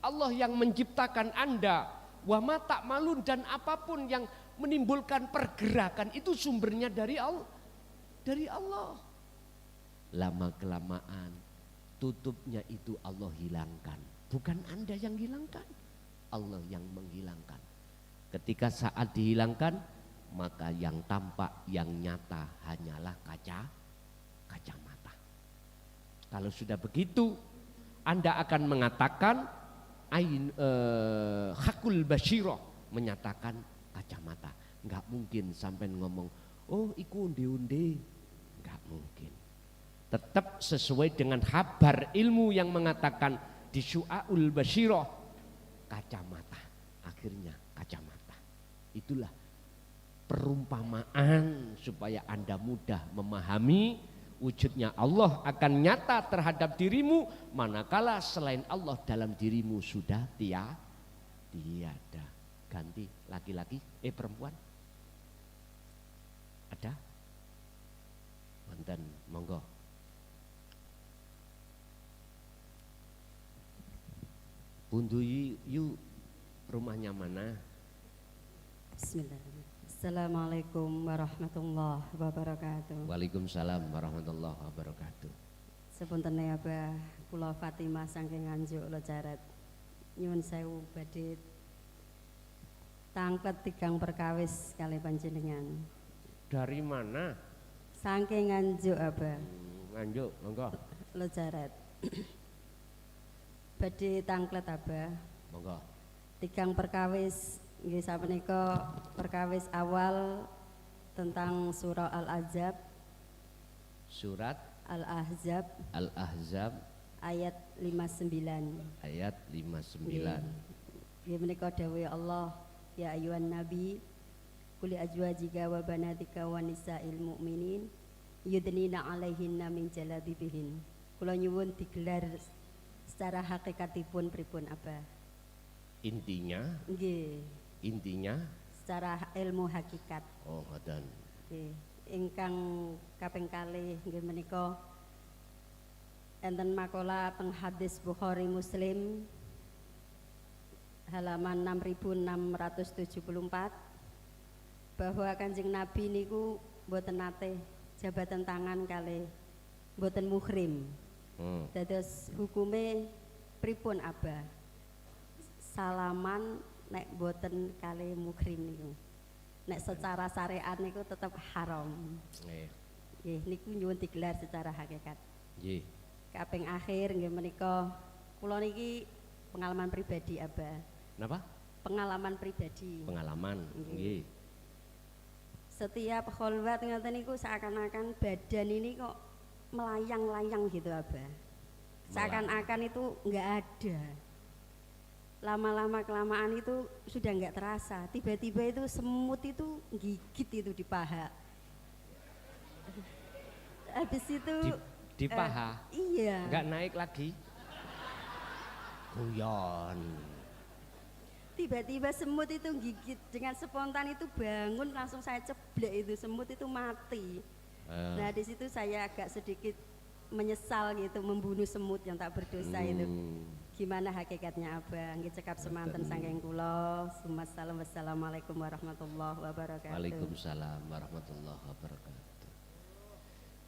Allah yang menciptakan Anda, wa ma ta'malun, dan apapun yang menimbulkan pergerakan itu sumbernya dari Allah. Dari Allah. Lama kelamaan tutupnya itu Allah hilangkan. Bukan Anda yang hilangkan, Allah yang menghilangkan. Ketika saat dihilangkan, maka yang tampak, yang nyata hanyalah kacamata. Kalau sudah begitu, Anda akan mengatakan hakul basyirah, menyatakan kacamata. Enggak mungkin sampai ngomong, oh iku unde-unde. Enggak mungkin. Tetap sesuai dengan kabar ilmu yang mengatakan di syu'aul basyirah, kacamata. Akhirnya kacamata. Itulah perumpamaan supaya Anda mudah memahami wujudnya Allah akan nyata terhadap dirimu manakala selain Allah dalam dirimu sudah tiada. Ganti laki-laki, perempuan? Ada? Wonten, monggo. Bundu yu rumahnya mana? Bismillahirrahmanirrahim. Assalamualaikum warahmatullahi wabarakatuh. Waalaikumsalam warahmatullahi wabarakatuh. Sepunten ya Abah, kula Fatimah saking Nganjuk Lojaret. Nyuwun sewu badhe tangklet tigang perkawis kali panjenengan. Dari mana? Saking Nganjuk Abah. Nganjuk, monggo. Lojaret. Badhe tangklet Abah. Monggo. Tigang perkawis nggih sapunika perkawis awal tentang surah Al-Ahzab. Surat Al-Ahzab Al-Ahzab ayat 59. ayat 59. Nggih menika dawuh Allah, ya ayyuhan nabi qul azwajika wa banatika wa nisa'il mu'minin yudnina 'alaihinna min jalabibihin. Kula nyuwun digelar secara hakikatipun pripun Abah? Intinya Nggih. Intinya Secara ilmu hakikat. oh ngoten. Nggih. Ingkang kaping kalih nggih menika enten makalah teng hadis Bukhari Muslim halaman 6674 bahwa Kanjeng Nabi niku mboten nate jabatan tangan kalih mboten muhrim. Dados hukume pripun Abah? Salaman nek boten kali muhrim niku. Nek secara syariat niku tetap haram. Nggih, niku nyuwun digelar secara hakikat. Nggih. Kaping akhir nggih menika kula niki pengalaman pribadi Abah. Napa? Pengalaman pribadi. Pengalaman. Nggih. Setiap kholwat ngoten niku seakan-akan badan ini kok melayang-layang gitu Abah. Seakan-akan itu enggak ada. Lama-lama kelamaan itu sudah enggak terasa. Tiba-tiba itu semut itu gigit itu di paha. Habis itu Di paha? Iya. Enggak naik lagi? Guyon. Tiba-tiba semut itu gigit dengan spontan itu bangun langsung saya ceblek itu semut itu mati. Nah di situ saya agak sedikit menyesal gitu membunuh semut yang tak berdosa itu. Gimana hakikatnya Abah? Nggih cekap semanten saking kula. Wassalamualaikum warahmatullahi wabarakatuh. Waalaikumsalam warahmatullahi wabarakatuh.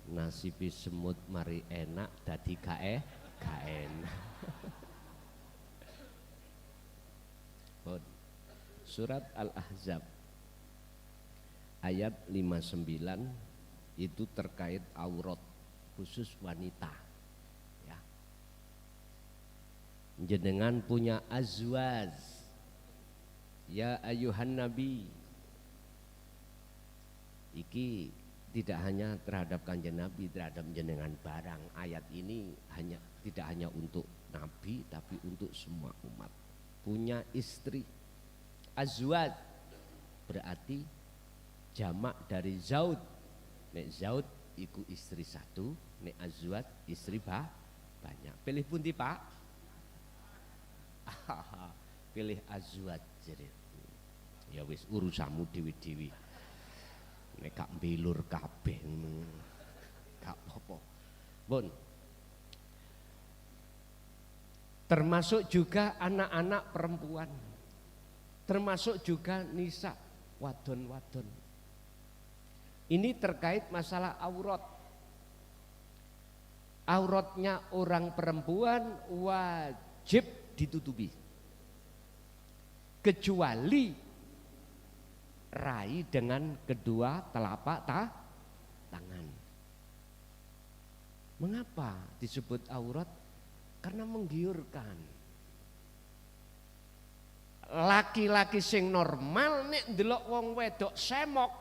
Nasibi semut mari enak dadi gae enak. Surat Al-Ahzab ayat 59 itu terkait aurat khusus wanita. Ya. Jenengan punya azwaj. Ya ayuhan nabi. Iki tidak hanya terhadap Kanjeng Nabi, terhadap jenengan barang. Ayat ini tidak hanya untuk Nabi, tapi untuk semua umat. Punya istri, azwaj berarti jamak dari zaud. Nek zaud iku istri satu, nek azwaj istri banyak. Pilih pundi Pak? Pilih azwaj jadi. Ya wis urusanmu dewi-dewi. Nek gak mbilur kabeh gak apa-apa. Pun termasuk juga anak-anak perempuan, termasuk juga nisa, wadon-wadon. Ini terkait masalah aurat. Auratnya orang perempuan wajib ditutupi, kecuali raih dengan kedua telapak tangan. Mengapa disebut aurat? Karena menggiurkan. Laki-laki sing normal nek ndelok wong wedok semok,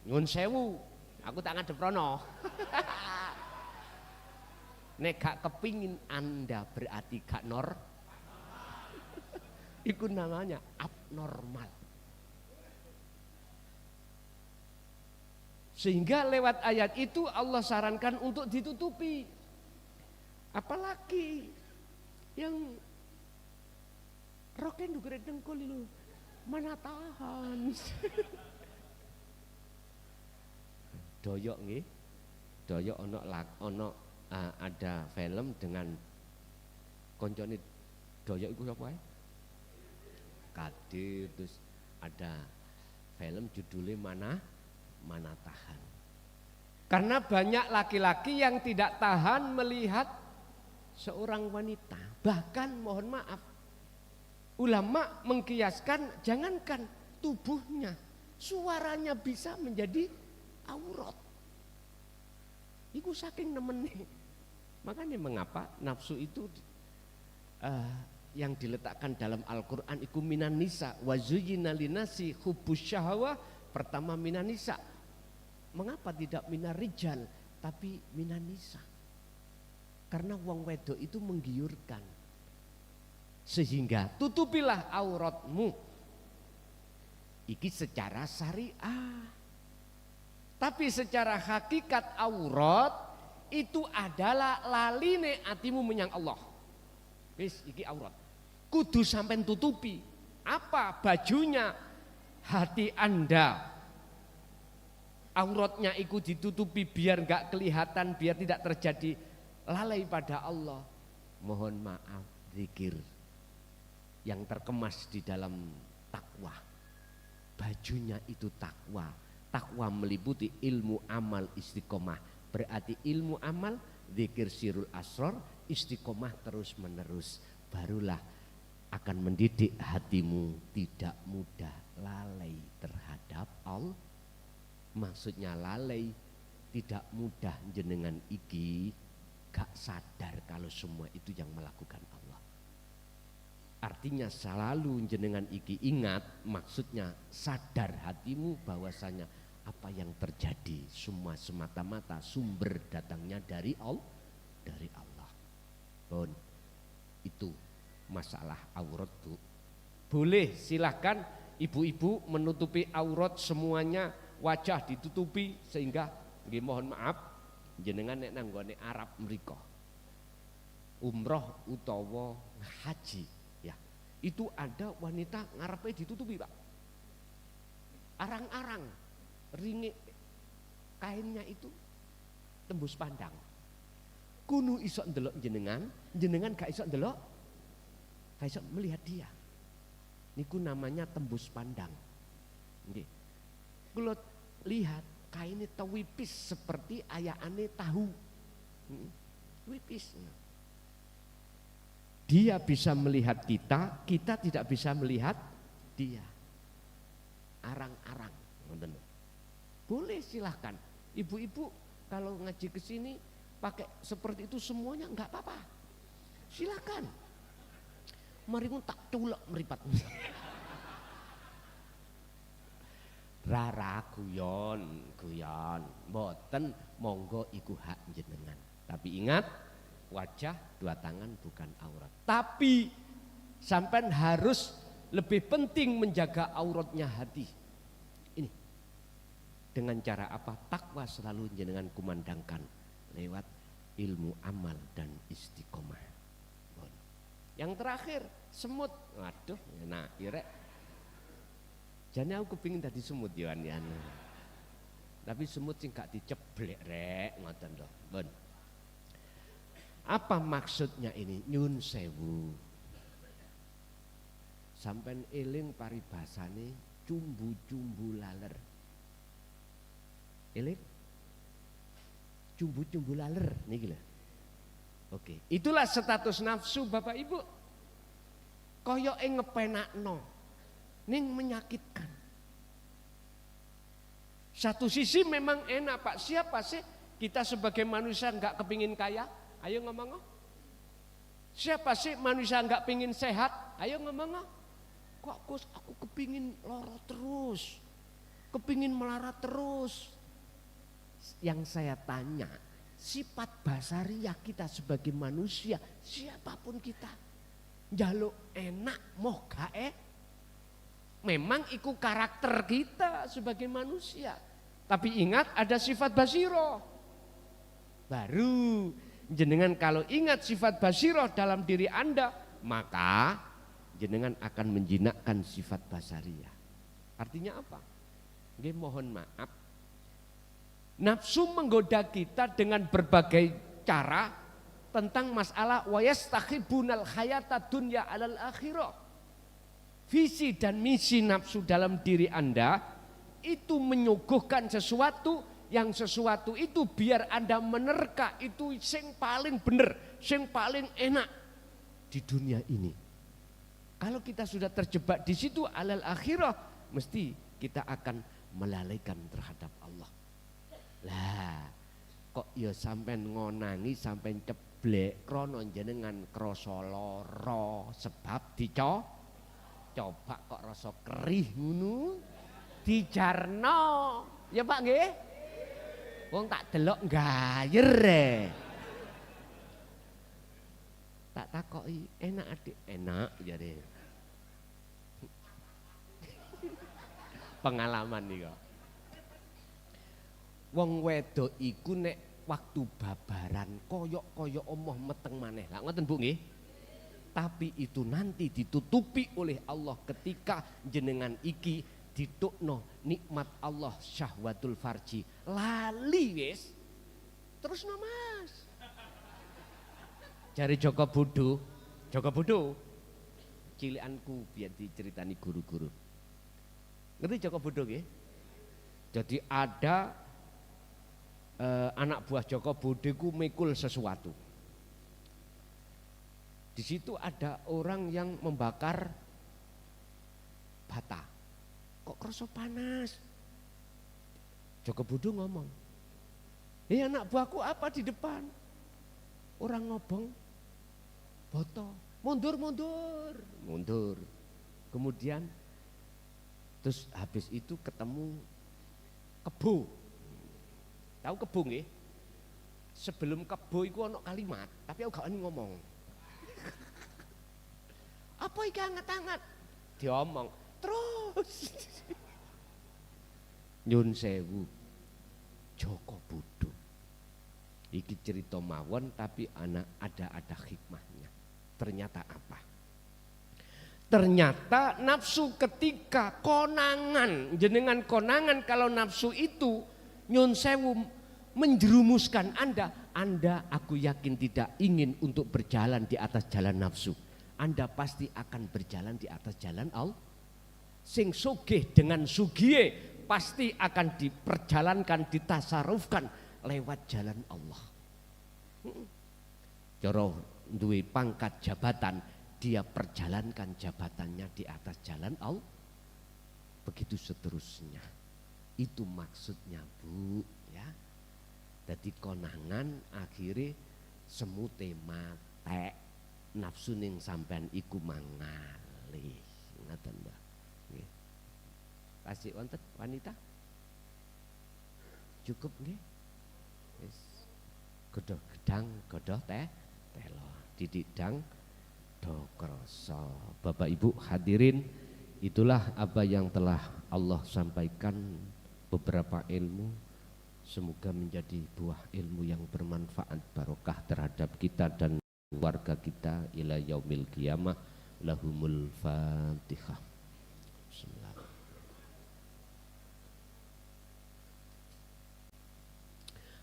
nyun sewu, aku tak ngadep rono. Nek gak kepingin Anda berarti gak iku namanya abnormal. Sehingga lewat ayat itu Allah sarankan untuk ditutupi. Apalagi yang roknya ndugure dengkul itu mana tahan. Doyok nggih. Doyok ono ada film dengan koncone doyok iku sapa ae? Kadir, terus ada film judulnya mana tahan. Karena banyak laki-laki yang tidak tahan melihat seorang wanita. Bahkan mohon maaf, ulama mengkiaskan jangankan tubuhnya, suaranya bisa menjadi aurat. Iku saking nemeni. Makanya mengapa nafsu itu yang diletakkan dalam Al-Quran iku minan nisa wa zuyyina linasi hubbus syahwah. Pertama minan nisa. Mengapa tidak minar rijal tapi minan nisa? Karena wong wedok itu menggiurkan. Sehingga tutupilah auratmu. Iki secara syariah. Tapi secara hakikat aurat itu adalah laline atimu menyang Allah. Wis iki aurat. Kudu sampai tutupi. Apa bajunya? Hati Anda. Auratnya itu ditutupi biar enggak kelihatan, biar tidak terjadi lalai pada Allah. Mohon maaf, zikir yang terkemas di dalam takwa. Bajunya itu takwa. Takwa meliputi ilmu amal istiqomah. Berarti ilmu amal, zikir sirul asror, istiqomah terus menerus. Barulah akan mendidik hatimu tidak mudah lalai terhadap Allah. Maksudnya lalai, tidak mudah jenengan iki gak sadar kalau semua itu yang melakukan Allah. Artinya selalu jenengan iki ingat, maksudnya sadar hatimu bahwasanya apa yang terjadi semua semata-mata sumber datangnya dari Allah. Bon, itu masalah aurat, Bu. Boleh silahkan ibu-ibu menutupi aurat semuanya, wajah ditutupi sehingga nggih mohon maaf jenengan nek nang nggone Arab mriko umroh utawa haji ya, itu ada wanita ngarepe ditutupi, Pak. Arang-arang ringe kainnya itu tembus pandang. Kudu iso ndelok jenengan gak iso ndelok, gak iso melihat dia. Niku namanya tembus pandang. Nggih. Kula lihat kainnya tewipis seperti ayahane tahu. Wipis. Dia bisa melihat kita, kita tidak bisa melihat dia. Arang-arang. Boleh silahkan. Ibu-ibu kalau ngaji ke sini pakai seperti itu semuanya enggak apa-apa. Silakan. Mari tak tulak meripat. Rara guyon, mboten monggo iku hak jenengan. Tapi ingat, wajah dua tangan bukan aurat. Tapi sampean harus lebih penting menjaga auratnya hati. Ini dengan cara apa? Takwa selalu jenengan kumandangkan lewat ilmu amal dan istiqomah. Yang terakhir semut. Waduh, nah irek. Jane aku kepingin tadi semut ya. Tapi semut sing gak diceblek rek ngoten lho. Bon. Apa maksudnya ini? Nyun sewu. Sampai eling paribasane cumbu-cumbu laler. Eling? Cumbu-cumbu laler niki lho. Oke, itulah status nafsu Bapak Ibu. Koyoke ngepenakno ning menyakitkan. Satu sisi memang enak Pak, siapa sih kita sebagai manusia nggak kepingin kaya? Ayo ngomong. Siapa sih manusia nggak pingin sehat? Ayo ngomong. Kok aku kepingin loro terus, kepingin melarat terus. Yang saya tanya, sifat basariah kita sebagai manusia, siapapun kita, njaluk enak moh gae. Memang itu karakter kita sebagai manusia. Tapi ingat ada sifat basiro. Baru jenengan kalau ingat sifat basiro dalam diri Anda, maka jenengan akan menjinakkan sifat basariah. Artinya apa? Nggih mohon maaf. Nafsu menggoda kita dengan berbagai cara tentang masalah wa yastakhibunal hayata dunya alal akhirah. Visi dan misi nafsu dalam diri Anda itu menyuguhkan sesuatu yang sesuatu itu biar Anda menerka itu sing paling bener, sing paling enak di dunia ini. Kalau kita sudah terjebak di situ alal akhirah, mesti kita akan melalaikan terhadap Allah. Lah, kok ya sampean ngonangi sampean ceblek krana jenengan krasa lara sebab coba kok rasa kerih ngono dijarno. Ya Pak nggih? Wong tak delok gayer tak takoki, enak Adik? Enak jare. Pengalaman nih kok. Wong wedok iku nek waktu babaran koyok-koyok omoh meteng maneh. Lah ngoten Bu nggih? Tapi itu nanti ditutupi oleh Allah ketika jenengan iki ditukno nikmat Allah syahwatul farji. Lali wis. Terus no Mas. Jari Joko Budo cilianku biar diceritani guru-guru. Ngerti Joko Budo nggih? Jadi ada anak buah Joko Budo ku mikul sesuatu. Di situ ada orang yang membakar bata. Kok kerasa panas? Joko Budo ngomong, anak buahku apa di depan? Orang ngobong, boto, mundur. Kemudian terus habis itu ketemu kebo. Tahu kebo nggih? Sebelum kebo iku ana kalimat, tapi aku gak wani ngomong. Apa iki anget-anget? Diomong terus. Nyun sewu Joko Budo. Iki cerita mawon tapi ada hikmahnya. Ternyata apa? Ternyata nafsu ketika konangan, jenengan konangan kalau nafsu itu nyun sewu menjerumuskan Anda aku yakin tidak ingin untuk berjalan di atas jalan nafsu. Anda pasti akan berjalan di atas jalan Allah. Sing sugih dengan sugiye pasti akan diperjalankan, ditasarufkan lewat jalan Allah. Joro duwe pangkat jabatan, dia perjalankan jabatannya di atas jalan Allah. Begitu seterusnya. Itu maksudnya Bu ya. Jadi konangan akhirnya semute mate. Nafsu ning sampean iku mangalih. Ngaten Mbak. Nggih. Kasih wonten wanita? Cukup nggih? Wis. Godho gedang, godho telo. Didik dang do krasa. Bapak Ibu hadirin, itulah apa yang telah Allah sampaikan, beberapa ilmu. Semoga menjadi buah ilmu yang bermanfaat, barokah terhadap kita dan warga kita ila yaumil qiyamah. Lahumul Fatihah. Bismillah.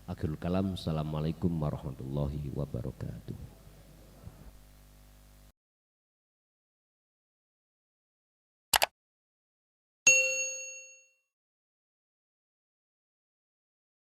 Akhirul kalam. Assalamualaikum warahmatullahi wabarakatuh.